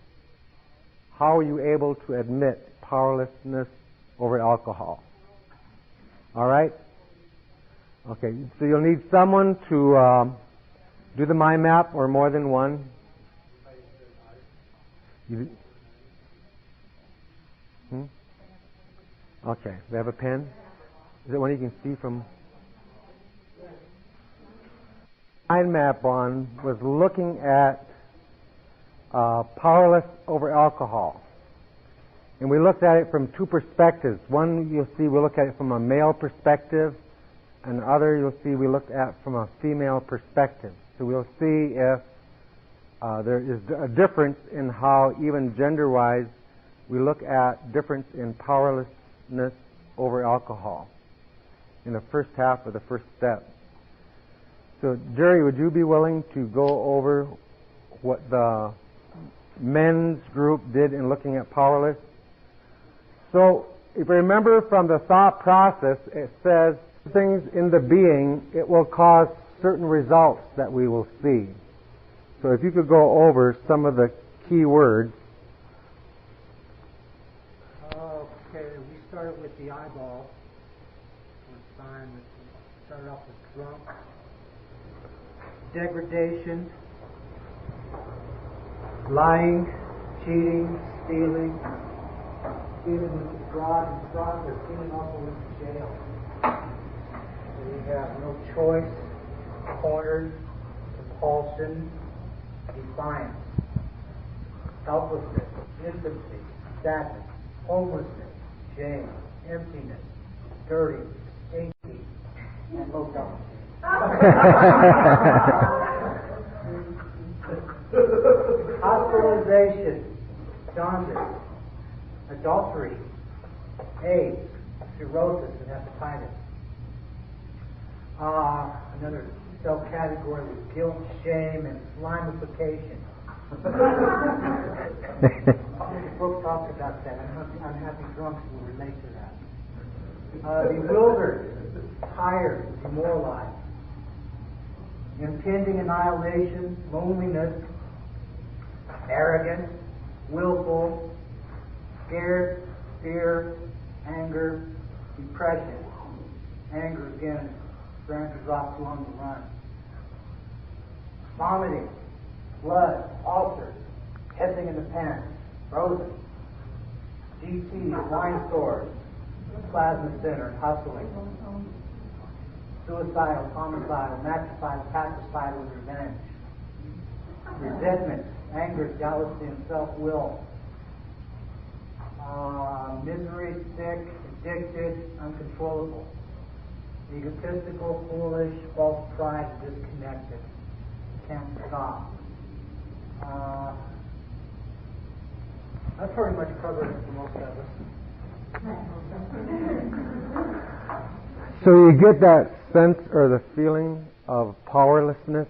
How are you able to admit powerlessness over alcohol? All right? Okay, so you'll need someone to do the mind map, or more than one. Okay, they have a pen? Is it one you can see from? Mind map on was looking at powerless over alcohol. And we looked at it from 2 perspectives. One, you'll see we look at it from a male perspective, and the other you'll see we looked at from a female perspective. So we'll see if there is a difference in how, even gender-wise, we look at difference in powerlessness over alcohol in the first half of the first step. So, Jerry, would you be willing to go over what the men's group did in looking at powerless? So, if you remember from the thought process, it says things in the being, it will cause certain results that we will see. So if you could go over some of the key words. Okay, we started with the eyeball. One time, we started off with drunk. Degradation. Lying, cheating, stealing. Stealing went to fraud, and fraud was stealing also went to jail. So we have no choice, cornered, compulsion, defiance, helplessness, infancy, sadness, homelessness, shame, emptiness, dirty, stinky, and low self-esteem. Hospitalization, jaundice, adultery, AIDS, cirrhosis, and hepatitis. Another subcategory was guilt, shame, and slimification. The book talks about that. Unhappy drunks will relate to that. Bewildered, tired, demoralized. Impending annihilation, loneliness, arrogant, willful, scared, fear, anger, depression. Anger again branches off to on the run. Vomiting, blood, ulcers, hissing in the pants, frozen. GT, wine stores, plasma center, hustling. Suicidal, homicidal, matricidal, patricidal, and revenge. Resentment, anger, jealousy, and self-will. Misery, sick, addicted, uncontrollable. Egotistical, foolish, false pride, disconnected. Can't stop. That pretty much covers it for most of us. So you get that sense or the feeling of powerlessness?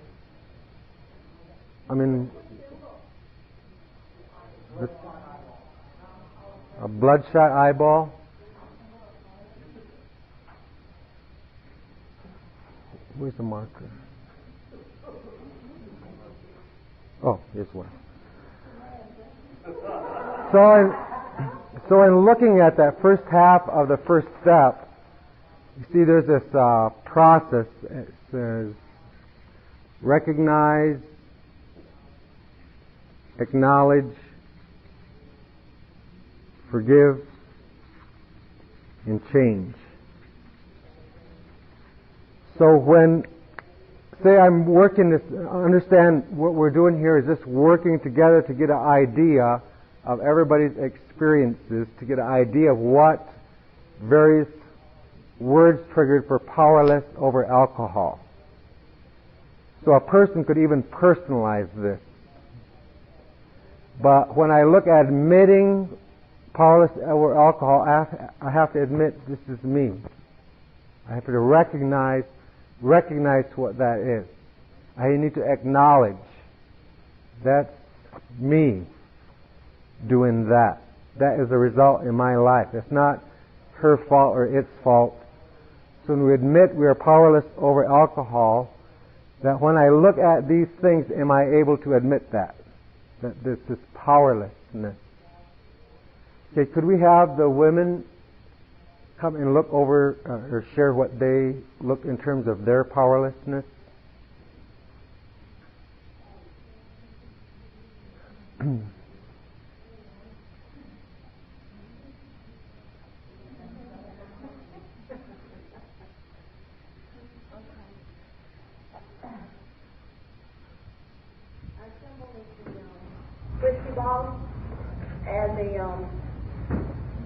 I mean, a bloodshot eyeball? Where's the marker? Oh, here's one. So in looking at that first half of the first step, you see there's this process. It says recognize, acknowledge, forgive, and change. So when, say I'm working this, understand what we're doing here is just working together to get an idea of everybody's experiences, to get an idea of what various words triggered for powerless over alcohol. So a person could even personalize this. But when I look at admitting powerless over alcohol, I have to admit this is me. I have to recognize what that is. I need to acknowledge that's me doing that. That is a result in my life. It's not her fault or its fault. So when we admit we are powerless over alcohol, that when I look at these things, am I able to admit that this is powerlessness? Okay, could we have the women come and look over or share what they look in terms of their powerlessness? Whiskey bottle and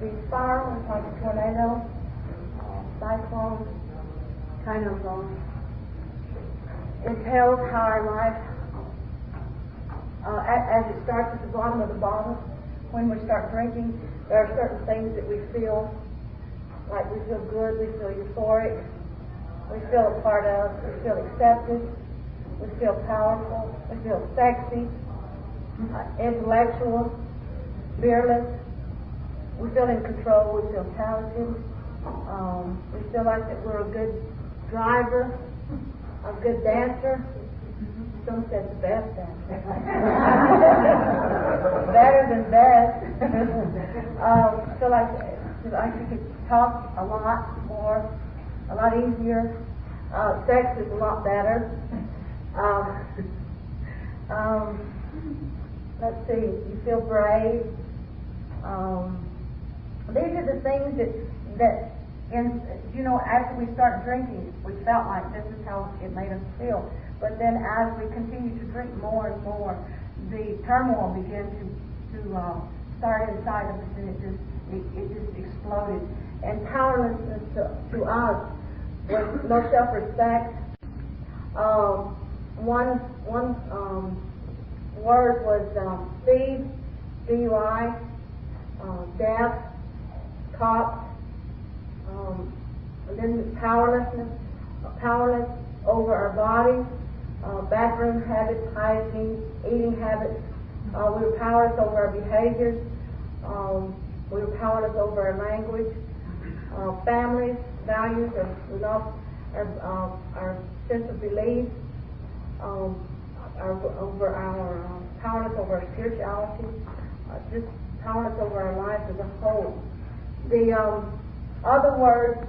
the spiral, it's like a tornado, cyclone, kind of it tells how our life, as it starts at the bottom of the bottle, when we start drinking, there are certain things that we feel, like we feel good, we feel euphoric, we feel a part of, we feel accepted, we feel powerful, we feel sexy, intellectual, fearless, we feel in control, we feel talented, we feel like that we're a good driver, a good dancer. Some said the best dancer. Better than best. Feel like you could talk a lot more, a lot easier. Sex is a lot better. Let's see, you feel brave. These are the things that after we start drinking, we felt like this is how it made us feel. But then as we continue to drink more and more, the turmoil began to start inside of us, and it just exploded. And powerlessness to us was no self-respect. One word was thief, DUI, death, cops, and then powerlessness, powerless over our bodies, bathroom habits, hygiene, eating habits. We were powerless over our behaviors. We were powerless over our language, families, values, we lost our sense of belief, powerless over our spirituality, just powerless over our life as a whole. The other word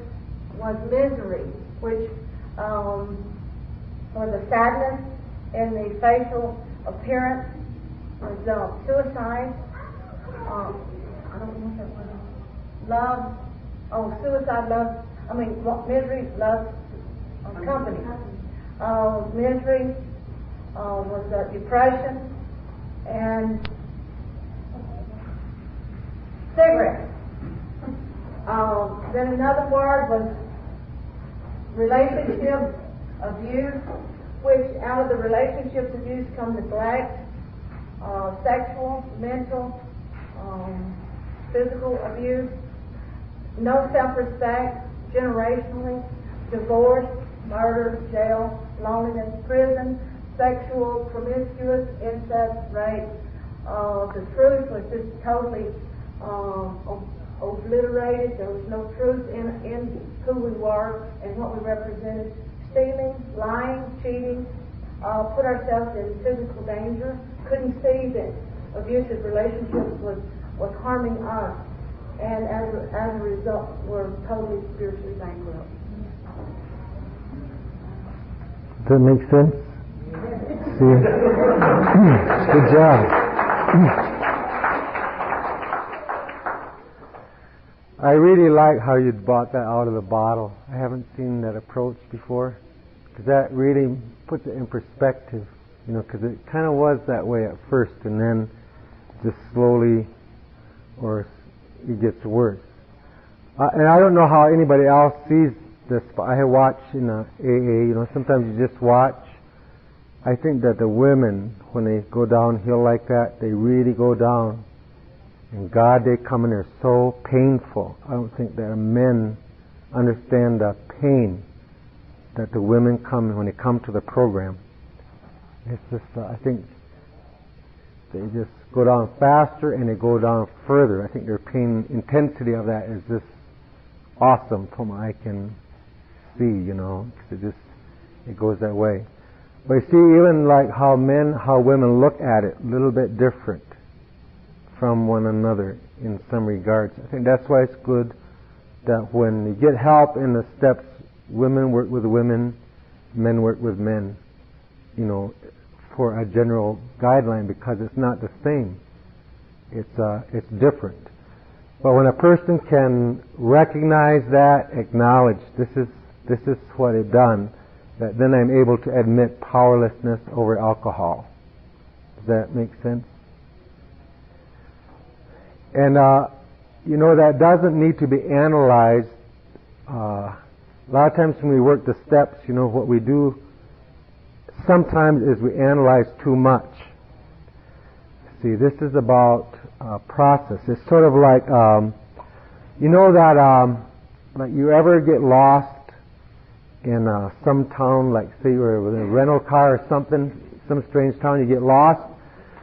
was misery, which was a sadness in the facial appearance, was suicide. I don't know what that was. Love. Suicide, love. Misery, love, company. Misery was depression, and cigarettes. Then another word was relationship abuse, which out of the relationship abuse come neglect, sexual, mental, physical abuse, no self-respect, generationally, divorce, murder, jail, loneliness, prison, sexual, promiscuous, incest, rape. The truth was just totally obliterated. There was no truth in who we were and what we represented. Stealing, lying, cheating, put ourselves in physical danger. Couldn't see that abusive relationships was harming us, and as a result, we're totally spiritually bankrupt. Does that make sense? See? Good job. I really like how you brought that out of the bottle. I haven't seen that approach before, because that really puts it in perspective, because it kind of was that way at first, and then just slowly, or it gets worse. And I don't know how anybody else sees this, but I watch in AA, sometimes you just watch. I think that the women, when they go downhill like that, they really go down. And God, they come and they're so painful. I don't think that men understand the pain that the women come when they come to the program. It's just, I think they just go down faster and they go down further. I think their pain intensity of that is just awesome from what I can see, because it goes that way. But you see, even like how women look at it, a little bit different from one another in some regards. I think that's why it's good that when you get help in the steps, women work with women, men work with men, for a general guideline, because it's not the same. It's different. But when a person can recognize that, acknowledge this is what it done, that then I'm able to admit powerlessness over alcohol. Does that make sense? And that doesn't need to be analyzed. A lot of times when we work the steps, what we do sometimes is we analyze too much. See, this is about process. It's sort of like, like you ever get lost in some town, like say you're with a rental car or something, some strange town, you get lost,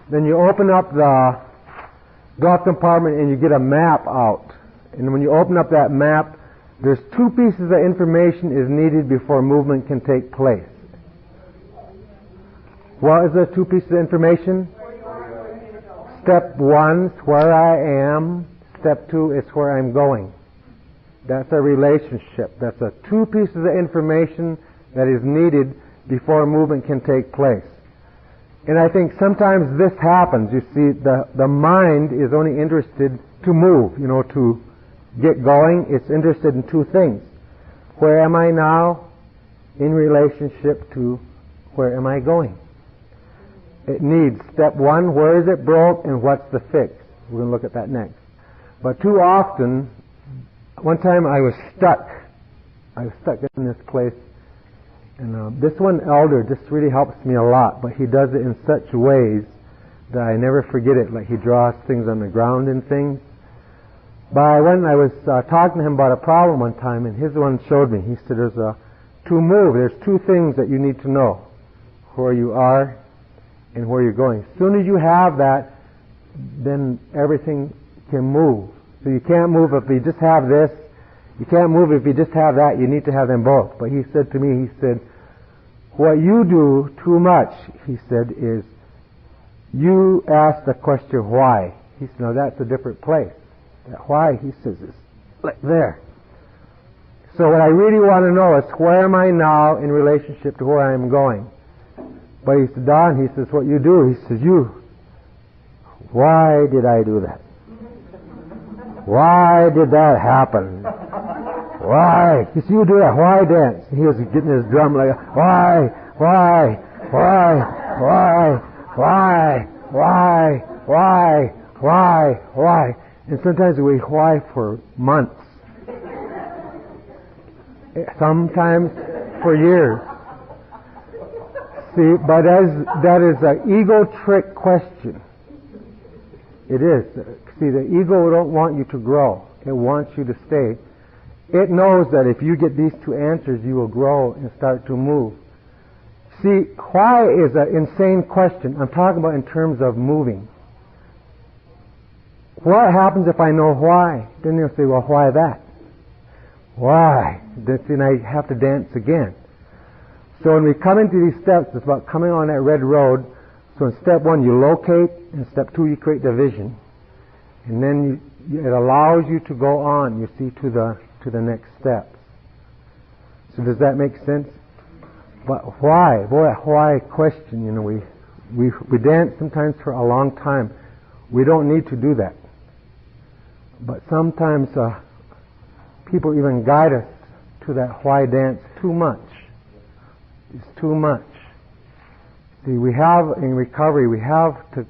then you open up the glove compartment and you get a map out. And when you open up that map, there's two pieces of information is needed before movement can take place. What is the two pieces of information? Step 1 is where I am. Step 2 is where I'm going. That's a relationship. That's a two pieces of information that is needed before movement can take place. And I think sometimes this happens. You see, the mind is only interested to move, to get going. It's interested in two things. Where am I now in relationship to where am I going? It needs step one, where is it broke and what's the fix? We're going to look at that next. But too often, one time I was stuck. I was stuck in this place. And this one elder just really helps me a lot, but he does it in such ways that I never forget it. Like he draws things on the ground and things. But when I was talking to him about a problem one time, and his one showed me. He said, to move, there's two things that you need to know. Where you are and where you're going. As soon as you have that, then everything can move. So you can't move if you just have this. You can't move if you just have that. You need to have them both. But he said to me, what you do too much, he said, is you ask the question why. He said, no, that's a different place. That why, he says, is like there. So what I really want to know is where am I now in relationship to where I am going? But he said, Don, he says, what you do, he says, why did I do that? Why did that happen? Why? He said, you do that, why dance? And he was getting his drum like, why? And sometimes we why for months. Sometimes for years. See, but that is an ego trick question. It is. See, the ego don't want you to grow. It wants you to stay. It knows that if you get these two answers, you will grow and start to move. See, why is an insane question. I'm talking about in terms of moving. What happens if I know why? Then they'll say, well, why that? Why? Then I have to dance again. So when we come into these steps, it's about coming on that red road. So in step one, you locate. In step two, you create the vision. And then it allows you to go on, you see, to the next steps. So does that make sense? But why? Boy, why question, we dance sometimes for a long time. We don't need to do that. But sometimes people even guide us to that why dance too much. It's too much. See, in recovery, we have to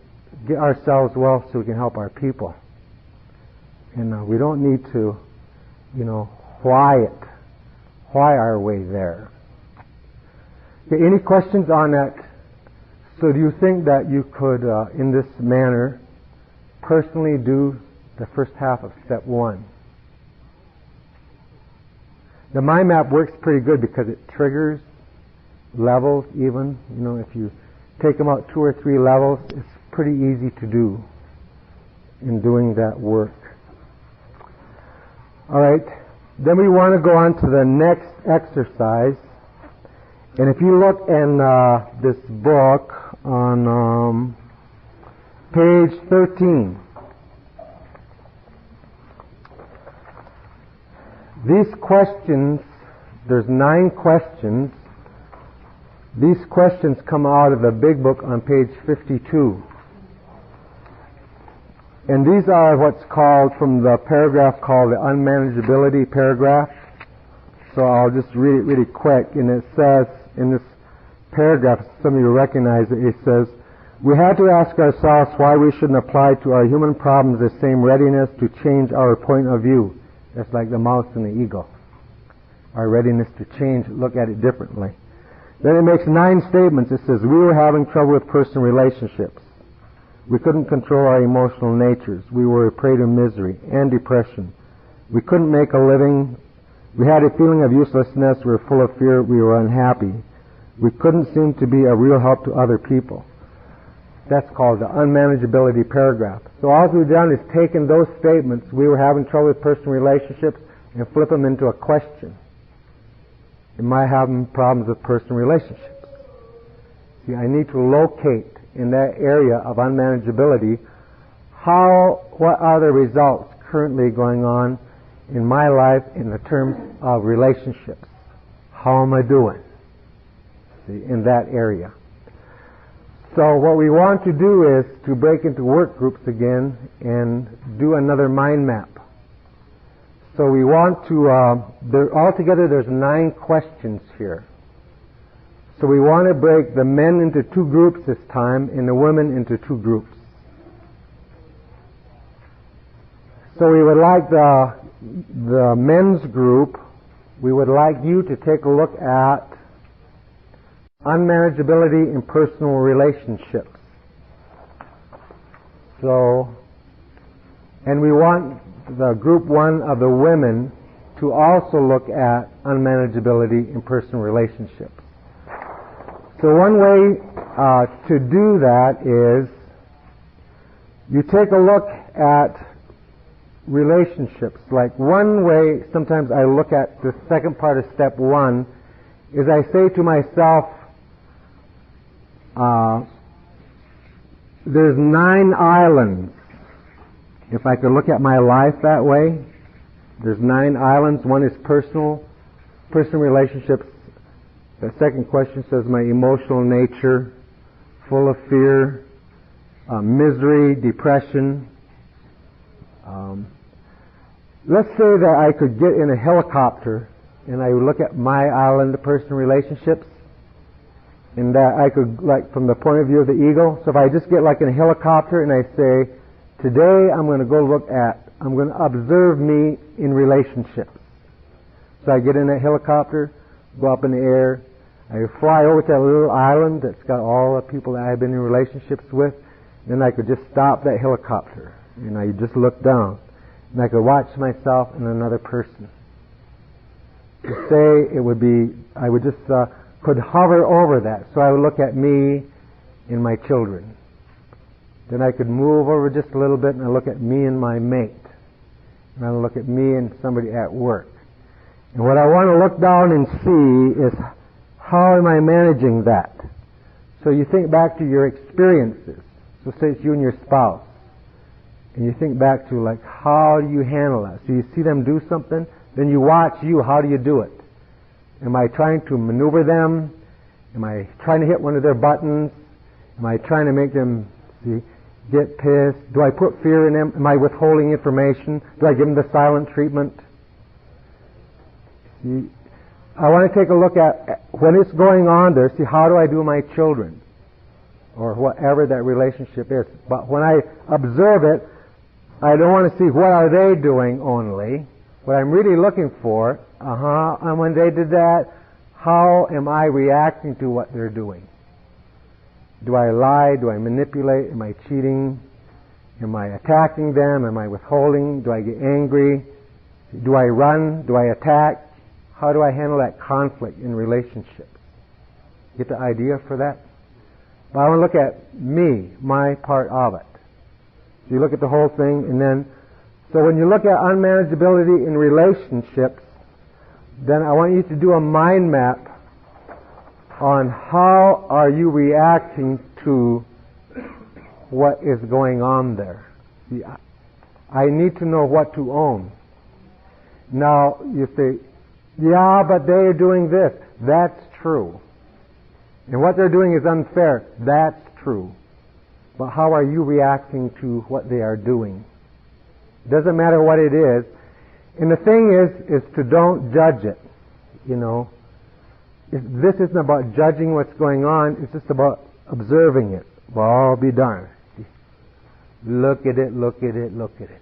get ourselves well so we can help our people. And we don't need to, why our way there. Okay, any questions on that? So do you think that you could, in this manner, personally do the first half of step one? The mind map works pretty good because it triggers levels even. If you take them out 2 or 3 levels, it's pretty easy to do in doing that work. All right. Then we want to go on to the next exercise. And if you look in this book on page 13, these questions, there's 9 questions. These questions come out of the big book on page 52. And these are what's called, from the paragraph called the Unmanageability Paragraph. So I'll just read it really quick. And it says in this paragraph, some of you recognize it, it says, we had to ask ourselves why we shouldn't apply to our human problems the same readiness to change our point of view. That's like the mouse and the eagle. Our readiness to change, look at it differently. Then it makes 9 statements. It says, we were having trouble with personal relationships. We couldn't control our emotional natures. We were a prey to misery and depression. We couldn't make a living. We had a feeling of uselessness. We were full of fear. We were unhappy. We couldn't seem to be a real help to other people. That's called the Unmanageability Paragraph. So all we've done is taken those statements, we were having trouble with personal relationships, and flip them into a question. Am I having problems with personal relationships? See, I need to locate in that area of unmanageability what are the results currently going on in my life in the terms of relationships. How am I doing? See, in that area. So what we want to do is to break into work groups again and do another mind map. So we want to, altogether there's 9 questions here. So we want to break the men into two groups this time and the women into two groups. So we would like the men's group, we would like you to take a look at unmanageability in personal relationships. So, and we want the group one of the women to also look at unmanageability in personal relationships. So one way to do that is you take a look at relationships. Like one way, sometimes I look at the second part of step one, is I say to myself, there's 9 islands. If I could look at my life that way, there's 9 islands. One is personal relationships. The second question says my emotional nature, full of fear, misery, depression. Let's say that I could get in a helicopter and I would look at my island of personal relationships, and that I could, like, from the point of view of the eagle. So if I just get like in a helicopter and I say, today I'm going to observe me in relationships. So I get in that helicopter, go up in the air, I fly over to that little island that's got all the people that I've been in relationships with, then I could just stop that helicopter and I just look down and I could watch myself and another person. To say it would be, I would just could hover over that. So I would look at me and my children. Then I could move over just a little bit and I look at me and my mate. And I look at me and somebody at work. And what I want to look down and see is, how am I managing that? So you think back to your experiences. So say it's you and your spouse. And you think back to, like, how do you handle that? So you see them do something, then you watch you, how do you do it? Am I trying to maneuver them? Am I trying to hit one of their buttons? Am I trying to make them get pissed? Do I put fear in them? Am I withholding information? Do I give them the silent treatment? See, I want to take a look at when it's going on there, see, how do I do my children? Or whatever that relationship is. But when I observe it, I don't want to see what are they doing only. What I'm really looking for, and when they did that, how am I reacting to what they're doing? Do I lie? Do I manipulate? Am I cheating? Am I attacking them? Am I withholding? Do I get angry? Do I run? Do I attack? How do I handle that conflict in relationships? Get the idea for that? But I want to look at me, my part of it. So you look at the whole thing, and then, so when you look at unmanageability in relationships, then I want you to do a mind map on how are you reacting to what is going on there. See, I need to know what to own. Now, you say, yeah, but they are doing this. That's true. And what they're doing is unfair. That's true. But how are you reacting to what they are doing? It doesn't matter what it is. And the thing is to don't judge it. You know, this isn't about judging what's going on. It's just about observing it. Well, I'll be darned. Look at it, look at it, look at it.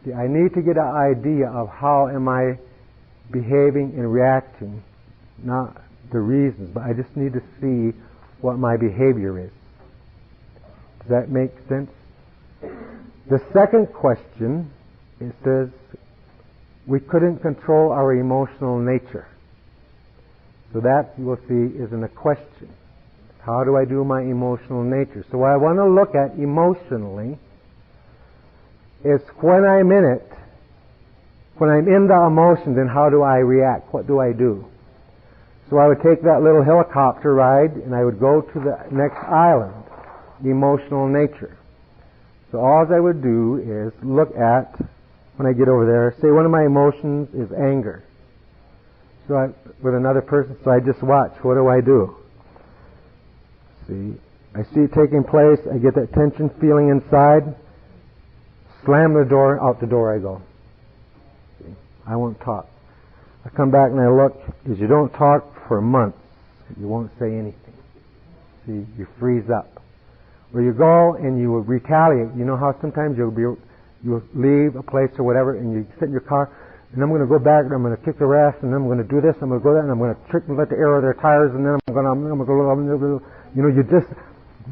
See, I need to get an idea of how am I behaving and reacting, not the reasons, but I just need to see what my behavior is. Does that make sense? The second question, it says, we couldn't control our emotional nature. So that, you will see, is in a question. How do I do my emotional nature? So what I want to look at emotionally is when I'm in it, when I'm in the emotion, then how do I react? What do I do? So I would take that little helicopter ride and I would go to the next island, emotional nature. So all I would do is look at, when I get over there, say one of my emotions is anger. So with another person, so I just watch. What do I do? See, I see it taking place. I get that tension feeling inside. Slam the door. Out the door I go. See, I won't talk. I come back and I look. Because you don't talk for months. You won't say anything. See, you freeze up. Or you go and you will retaliate. You know how sometimes you'll leave a place or whatever, and you sit in your car, and I'm going to go back and I'm going to kick their ass, and then I'm going to do this, I'm going to go there, and I'm going to trick and let the air out of their tires, and then I'm going to you know, you just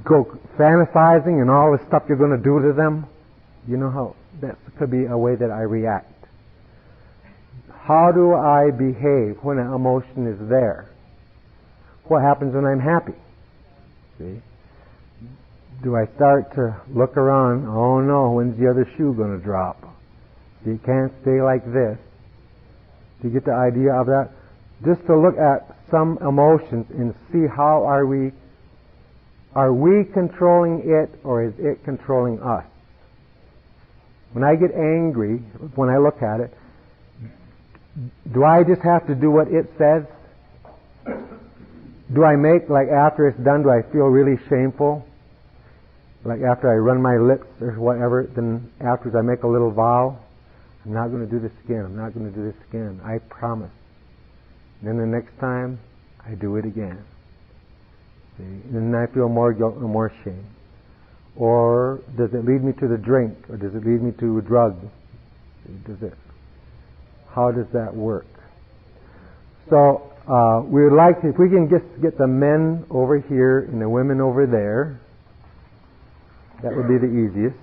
go fantasizing and all the stuff you're going to do to them. You know how that could be a way that I react. How do I behave when an emotion is there? What happens when I'm happy? See? Do I start to look around? Oh no, when's the other shoe going to drop? So you can't stay like this. Do you get the idea of that? Just to look at some emotions and see how are we controlling it, or is it controlling us? When I get angry, when I look at it, do I just have to do what it says? Do I make, like after it's done, do I feel really shameful? Like after I run my lips or whatever, then afterwards I make a little vow. I'm not going to do this again. I'm not going to do this again. I promise. And then the next time, I do it again. See? And then I feel more guilt and more shame. Or does it lead me to the drink? Or does it lead me to a drug? How does that work? So we would like to, if we can just get the men over here and the women over there, that would be the easiest.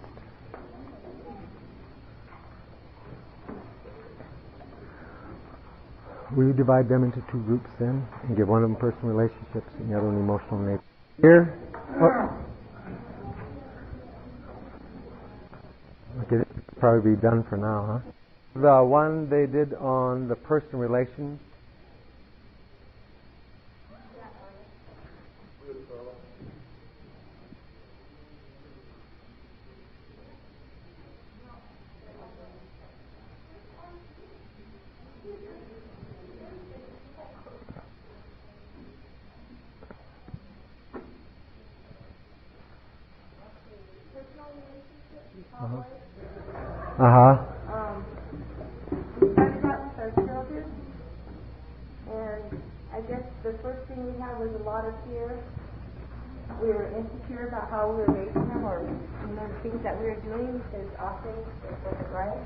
We divide them into two groups then, and give one of them personal relationships and the other one emotional nature. Here. Oh. Okay, this will probably be done for now, huh? The one they did on the personal relations. We started out with our children, and I guess the first thing we had was a lot of fear. We were insecure about how we were raising them, or the things that we were doing, because often it wasn't right.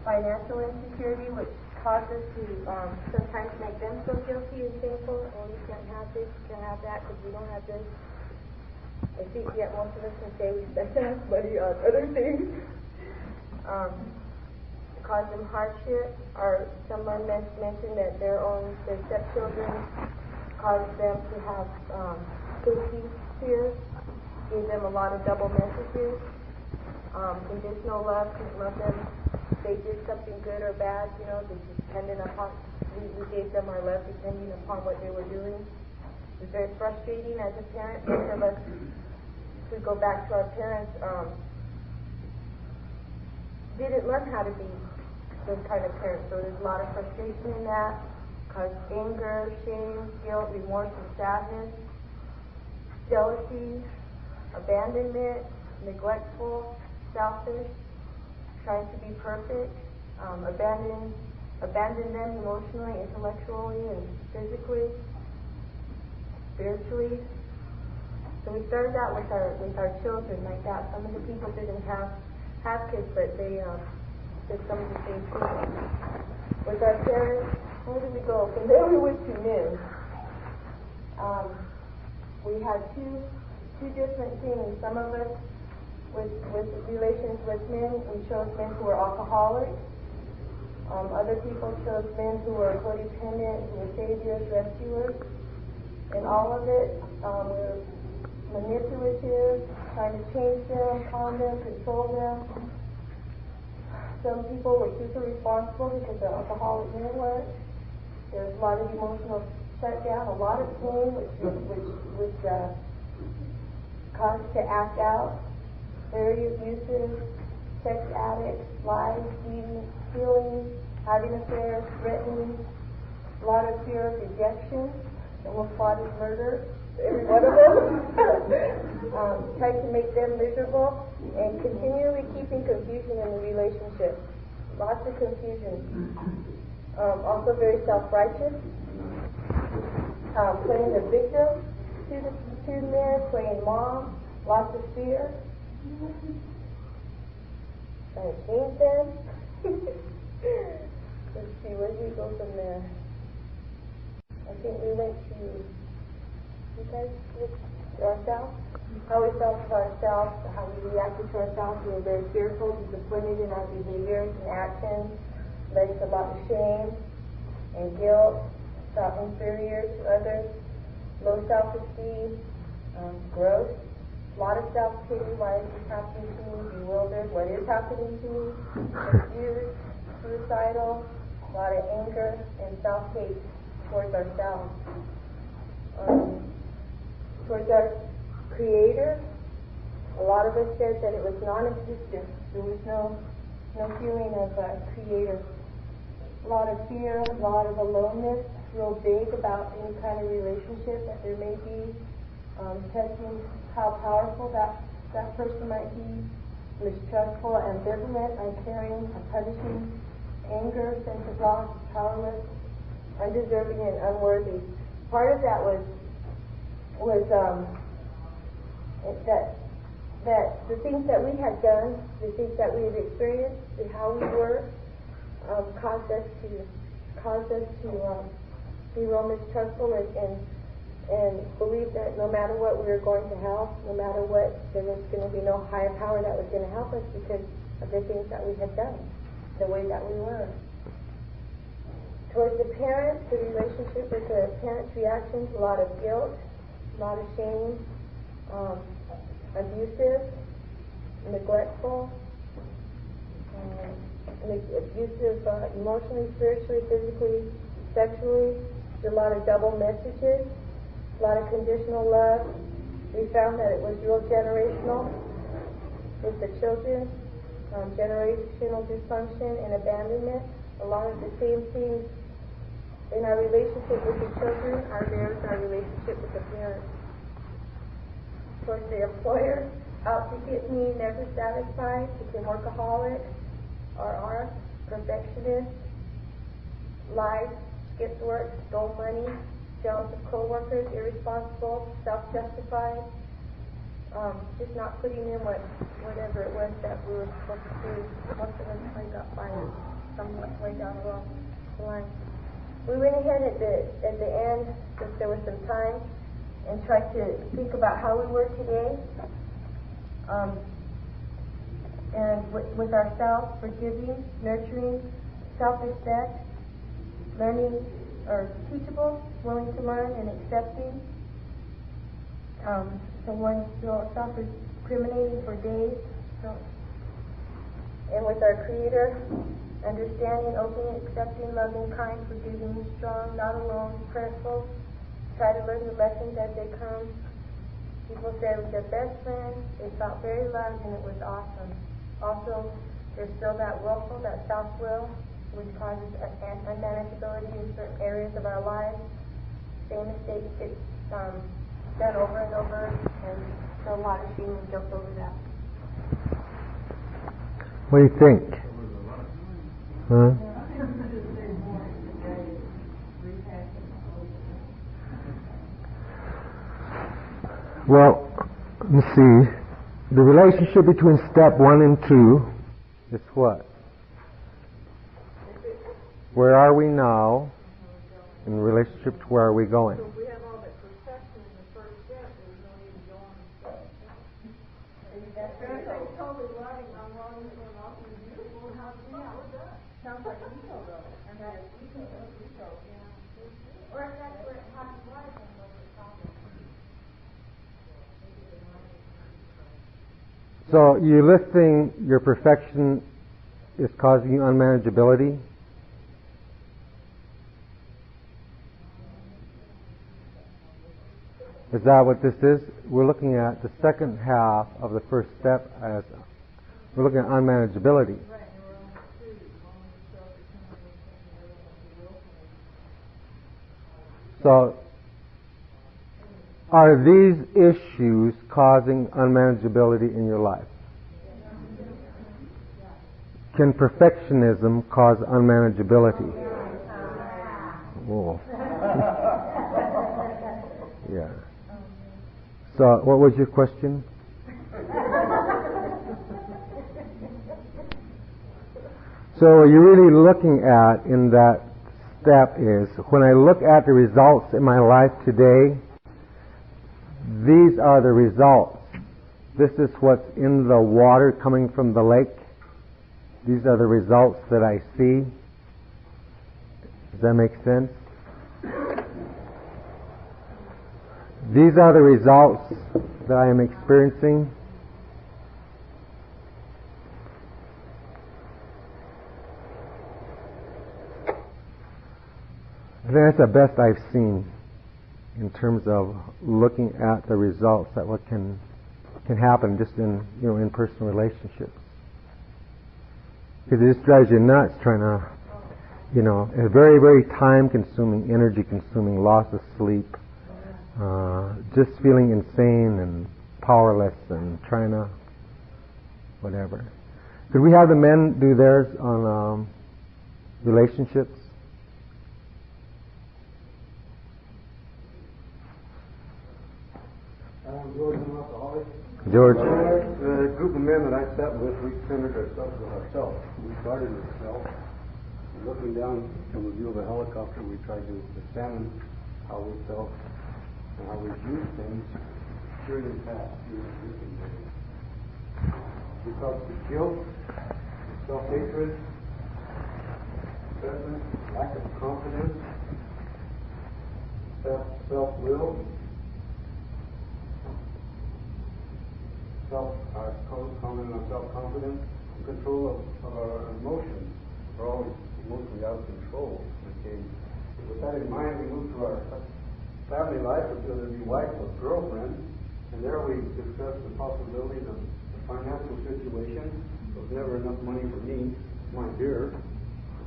Financial insecurity, which caused us to sometimes make them feel guilty and shameful. Oh, you can't have this, you can't have that, because we don't have this. I think yet most of us can say we spend enough money on other things. Cause them hardship, or someone mentioned that their stepchildren caused them to have safety fears, gave them a lot of double messages. Conditional love, couldn't love them. They did something good or bad, they depended upon, we gave them our love depending upon what they were doing. It was very frustrating as a parent. Most of us, if we go back to our parents, didn't learn how to be those kind of parents. So there's a lot of frustration in that, caused anger, shame, guilt, remorse, and sadness, jealousy, abandonment, neglectful, selfish, trying to be perfect, abandon them emotionally, intellectually, and physically, spiritually. So we started out with our children like that. Some of the people didn't have kids, but they did some of the same things. With our parents, where did we go? From there we went to men. We had two different things. Some of us, with relations with men, we chose men who were alcoholics. Other people chose men who were codependent, who were saviors, rescuers. And all of it, we were manipulative, trying to change them, calm them, control them. Some people were super responsible because the alcoholic men were. There was a lot of emotional shutdown, a lot of pain, which caused to act out. Very abusive, sex addicts, lies, cheating, stealing, having affairs, threatening, a lot of fear of rejection, almost plotted murder. Every one of them tried to make them miserable and continually keeping confusion in the relationship. Lots of confusion. Also very self-righteous. playing the victim to men, playing mom, lots of fear. Trying to change them. Let's see, where do we go from there? I think we went to, you guys, ourselves? How we felt of ourselves, how we reacted to ourselves. We were very fearful, disappointed in our behaviors and actions. Led us about shame and guilt, felt inferior to others, low self-esteem, growth, a lot of self-pity. Why is this happening to me? Bewildered. What is happening to me? Confused, suicidal, a lot of anger and self-hate towards ourselves. Towards our Creator, a lot of us said that it was non-existent. There was no feeling of a Creator. A lot of fear, a lot of aloneness, real big about any kind of relationship that there may be, testing how powerful that person might be, mistrustful, ambivalent, uncaring, punishing, anger, sense of loss, powerless, undeserving, and unworthy. Part of that was that the things that we had done, the things that we had experienced, how we were, caused us to be real mistrustful and believe that no matter what we were going to hell, no matter what, there was going to be no higher power that was going to help us because of the things that we had done, the way that we were. Towards the parents, the relationship with the parents' reactions, a lot of guilt, a lot of shame, abusive, neglectful, abusive emotionally, spiritually, physically, sexually. There's a lot of double messages, a lot of conditional love. We found that it was real generational with the children, generational dysfunction and abandonment. A lot of the same things in our relationship with the children are there in our relationship with the parents. Towards the employer, out to get me, never satisfied, became workaholic, or perfectionist, lied, skipped work, stole money, jealous of co-workers, irresponsible, self-justified, just not putting in whatever it was that we were supposed to do. Most of us probably got fired somewhat way down the line. We went ahead at the end, since there was some time, and tried to think about how we were today, and with ourselves, forgiving, nurturing, self-respect, learning, or teachable, willing to learn, and accepting. So one self-recriminating for days. And with our Creator, understanding, open, accepting, loving, kind, forgiving, strong, not alone, prayerful. Try to learn the lessons as they come. People said it was their best friend. They felt very loved, and it was awesome. Also, there's still that willful, that self-will, which causes unmanageability in certain areas of our lives. Same mistakes get done over and over, and so a lot of shame and guilt over that. What do you think? Huh? Well, let's see. The relationship between step 1 and 2 is what? Where are we now in relationship to where are we going? So if we have all that perfection in the first step, there's no need to go on the second step. Everything's totally right. I'm wrong, and awesome and beautiful. And how do we know we're done? Sounds like ego, though. And that's ego. Yeah. Or if that's where it happens, right? Then what's the problem? So you're listing your perfection is causing you unmanageability? Is that what this is? We're looking at the second half of the first step as we're looking at unmanageability. So, are these issues causing unmanageability in your life? Can perfectionism cause unmanageability? Whoa. Yeah. So, what was your question? So, what you're really looking at in that step is, when I look at the results in my life today, these are the results. This is what's in the water coming from the lake. These are the results that I see. Does that make sense? These are the results that I am experiencing. I think that's the best I've seen in terms of looking at the results, that what can happen just in in personal relationships. Because it just drives you nuts trying to, a very, very time-consuming, energy-consuming, loss of sleep, just feeling insane and powerless and trying to whatever. Could we have the men do theirs on relationships? George, an alcoholic. George. The group of men that I sat with, we centered ourselves with ourselves. We started with self. Looking down from the view of a helicopter, we tried to examine how we felt and how we viewed things during the past, during the recent days. We felt the guilt, self-hatred, resentment, lack of confidence, self-will, comment on self-confidence, and control of our emotions. We're always emotionally out of control. Okay. With that in mind, we moved to our family life, whether it be wife or girlfriend, and there we discussed the possibilities of the financial situation. There was never enough money for me, my dear.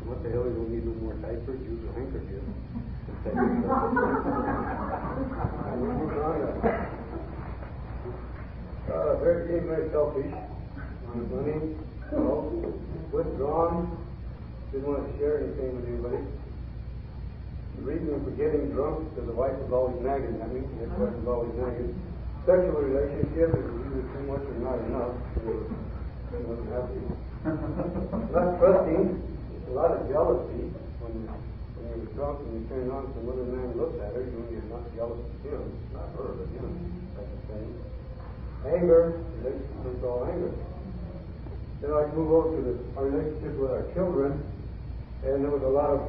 What the hell, you don't need no more diapers, use a handkerchief. And we moved on to very selfish on money, withdrawn, didn't want to share anything with anybody. The reason for getting drunk because the wife was always nagging at me, the ex-wife was always nagging. Sexual relationship, it was either too much or not enough. I wasn't happy. Not trusting, a lot of jealousy. When you're drunk and you turn on, some other man looks at her, you're not jealous of him, not her, but him, type of thing. Anger, relationship is all anger. Then I move over to our relationship with our children, and there was a lot of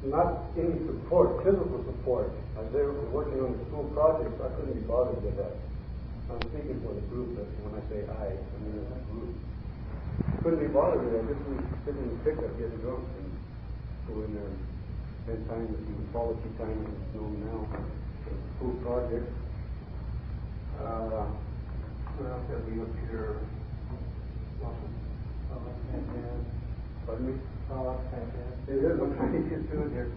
not any support, physical support. As they were working on the school projects, I couldn't be bothered with that. I'm speaking for the group, but when I say I mean the group. Couldn't be bothered with that. Just sit in the pickup, get drunk, and go in there and spend time with you, quality time, as it's known now, for the school projects. What else have we up here? Pardon me? It is. I'm trying to get through it here.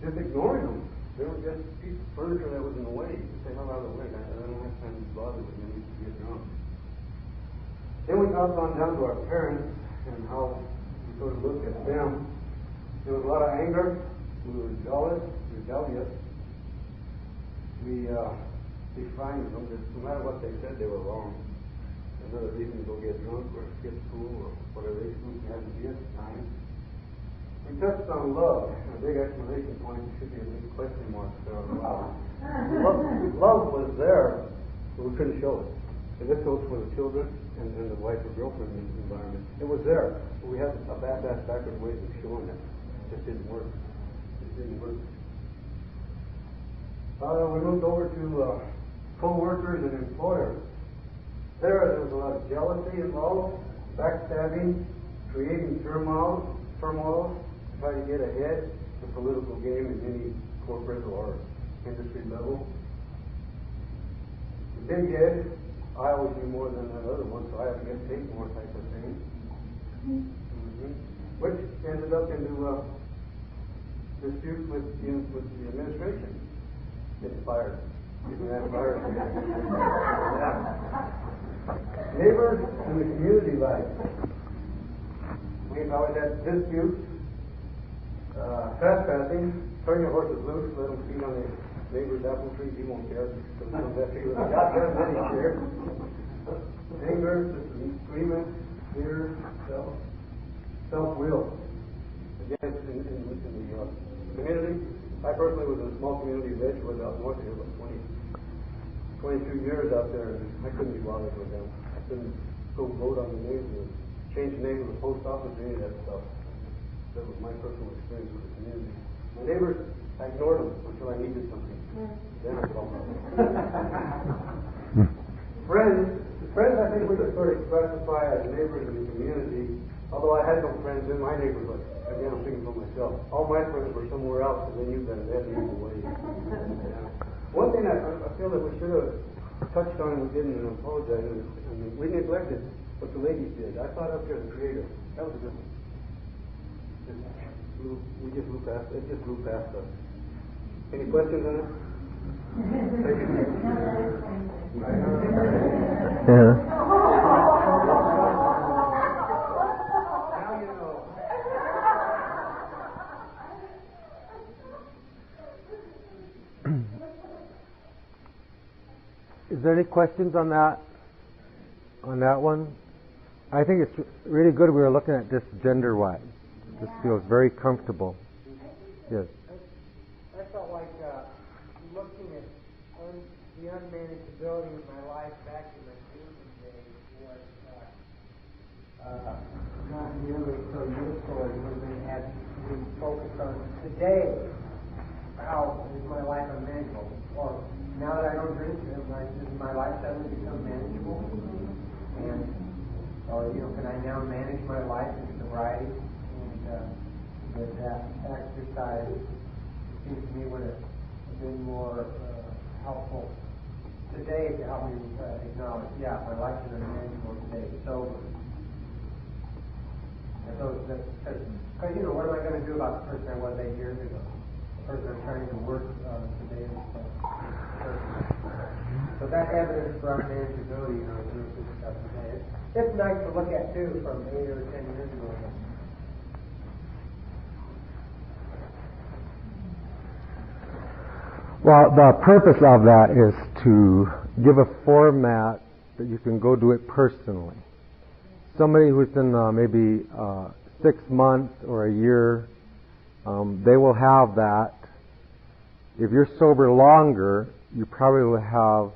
Just ignoring them. They were just pieces of furniture that was in the way. Just say, hell out of the way. I don't have time to bother with them to get drunk. Then we got on down to our parents and how we sort of looked at them. There was a lot of anger. We were jealous, rebellious. We defined them that no matter what they said, they were wrong. Another reason to go get drunk or skip school or whatever excuse you had to be at the time. We touched on love. A big exclamation point. Should be a big question mark there on love. Love was there, but we couldn't show it. And this goes for the children and the wife or girlfriend environment. It was there, but we had a bad-ass backward ways of showing it. It just didn't work. We moved over to co-workers and employers. There was a lot of jealousy involved, backstabbing, creating turmoil, to try to get ahead, the political game in any corporate or industry level. The big head, I always knew more than that other one, so I have to get paid more type of thing. Which ended up into disputes with the administration. Getting fired. Getting that fired. Neighbors and the community life. We've always had disputes. Trespassing, turn your horses loose, let them feed on the neighbor's apple trees, he won't care, because he knows that tree with a shotgun, then he cares. Anger, disagreement, fear, self-will. Again, in the community, I personally was in a small community of Edgewood out north here, about 22 years out there, and I couldn't be bothered with them. I couldn't go vote on the names and change the name of the post office, any of that stuff. That was my personal experience with the community. My neighbors, I ignored them until I needed something. Then I called them. Friends, I think we could sort of classify as neighbors in the community, although I had no friends in my neighborhood. Again, I'm speaking for myself. All my friends were somewhere else, and they knew that they had to move away. One thing I feel that we should have touched on and we didn't, and I apologize, we neglected what the ladies did. I thought up here the Creator. That was a good one. We just blew past it. It just blew past us. Any questions on it? Yeah. Now you know. Is there any questions on that? On that one? I think it's really good we were looking at this gender-wise. This feels very comfortable. Yes. I felt like looking at the unmanageability of my life back in my student days was not nearly so useful as when we focused on today. How is my life unmanageable? Or now that I don't drink, does my life suddenly become manageable? And or can I now manage my life in sobriety? And that exercise seems to me would have been more helpful today to help me acknowledge, my life is unmanageable today. So, because what am I going to do about the person I was 8 years ago? The person I'm trying to work today and stuff. So that evidence for unmanageability, is really good stuff today. It's nice to look at too from 8 or 10 years ago. Well, the purpose of that is to give a format that you can go do it personally. Somebody who's in maybe 6 months or a year, they will have that. If you're sober longer, you probably will have,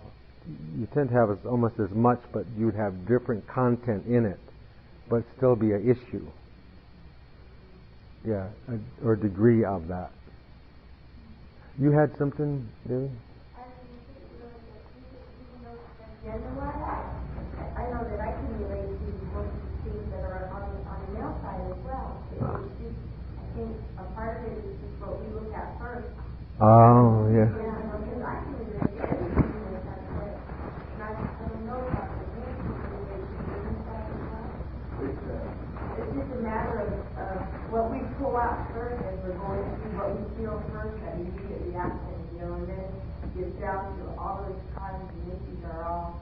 you tend to have almost as much, but you'd have different content in it, but still be an issue. Yeah, or degree of that. You had something, Debbie? I know that I can relate to most of the things that are on the male side as well. I think a part of it is just what we look at first. Oh, yeah. Because I can relate to everything that's said. And I don't know about the men who can relate to the inside as well. It's just a matter of what we pull out first as we're going through what we feel first, that immediate reaction, and then it gets down to all those times and issues are all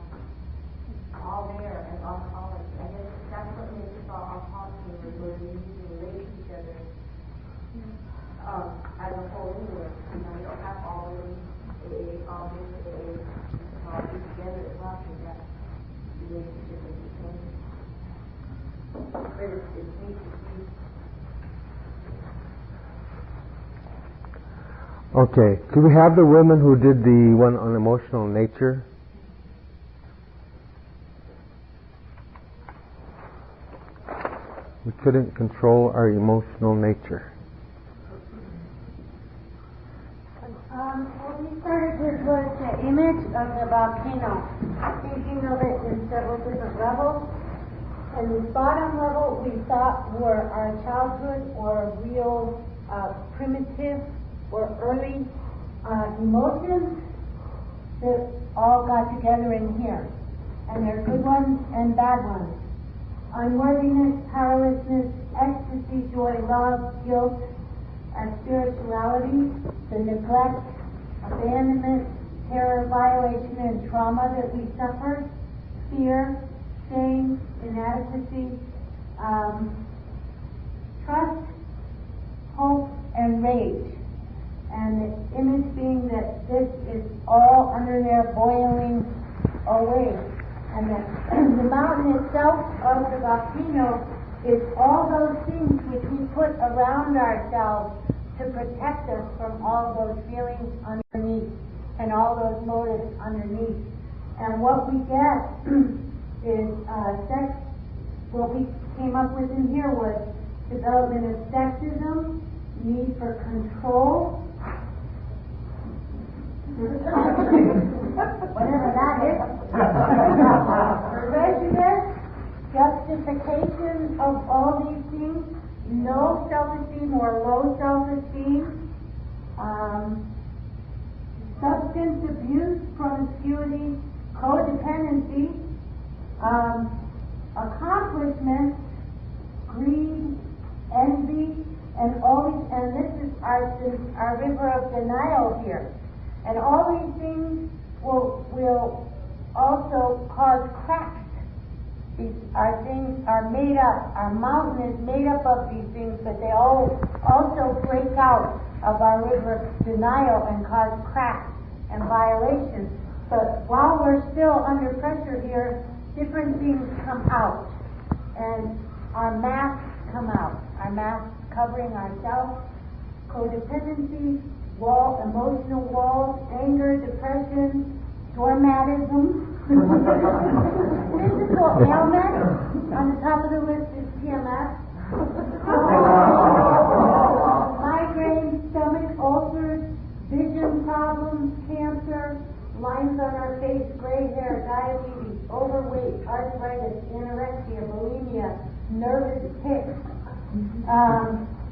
there as alcoholics. And then that's what makes us all alcoholics, when we need to relate to each other as a whole anyway. You don't have all of them, AA, all this, AA, all be together as well, because that relationship is the same. But it's neat to see. Okay, could we have the woman who did the one on emotional nature? We couldn't control our emotional nature. What we started with was the image of the volcano, thinking of it in several different levels. And the bottom level we thought were our childhood or real primitive or early emotions that all got together in here. And there are good ones and bad ones. Unworthiness, powerlessness, ecstasy, joy, love, guilt, our spirituality, the neglect, abandonment, terror, violation, and trauma that we suffered, fear, shame, inadequacy, trust, hope, and rage. And the image being that this is all under there boiling away. And that the mountain itself of the volcano is all those things which we put around ourselves to protect us from all those feelings underneath and all those motives underneath. And what we get is sex. What we came up with in here was development of sexism, need for control, whatever that is, prejudice, justification of all these things, no self-esteem or low self-esteem, substance abuse, promiscuity, codependency, accomplishment, greed, envy, and all these, and this is our river of denial here. And all these things will also cause cracks. Our things are made up. Our mountain is made up of these things, but they all also break out of our river of denial and cause cracks and violations. But while we're still under pressure here, different things come out. And our masks come out. Our masks covering ourselves, codependency, emotional walls, anger, depression, dormatism, physical ailment. On the top of the list is PMS. Migraine, stomach ulcers, vision problems, cancer, lines on our face, gray hair, diabetes, overweight, arthritis, anorexia, bulimia, nervous tics.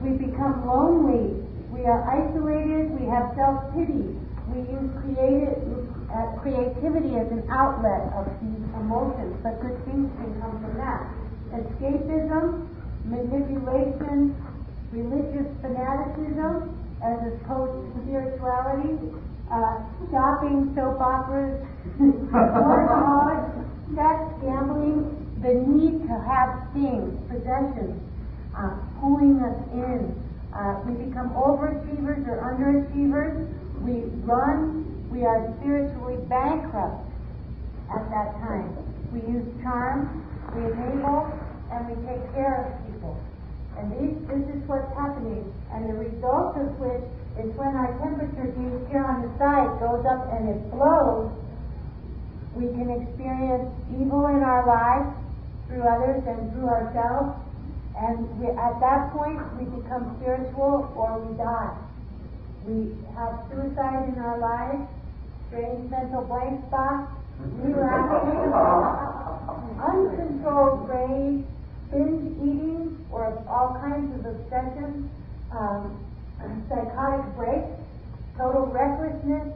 We become lonely. We are isolated. We have self-pity. We use creativity as an outlet of these emotions, but good things can come from that. Escapism, manipulation, religious fanaticism as opposed to spirituality, shopping, soap operas, alcohol, sex, gambling, the need to have things, possessions, pulling us in. We become overachievers or underachievers. We run. We are spiritually bankrupt at that time. We use charm, we enable, and we take care of people. And this is what's happening. And the result of which is when our temperature gauge here on the side goes up and it blows, we can experience evil in our lives through others and through ourselves. And at that point, we become spiritual or we die. We have suicide in our lives, strange mental blank spots, relapsing, uncontrolled rage, binge eating, or all kinds of obsessions, psychotic breaks, total recklessness,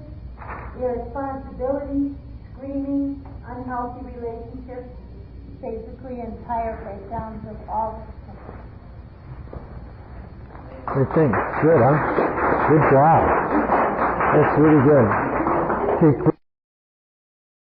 irresponsibility, screaming, unhealthy relationships, basically entire breakdowns of all. Good thing. Good, huh? Good job. That's really good. Okay,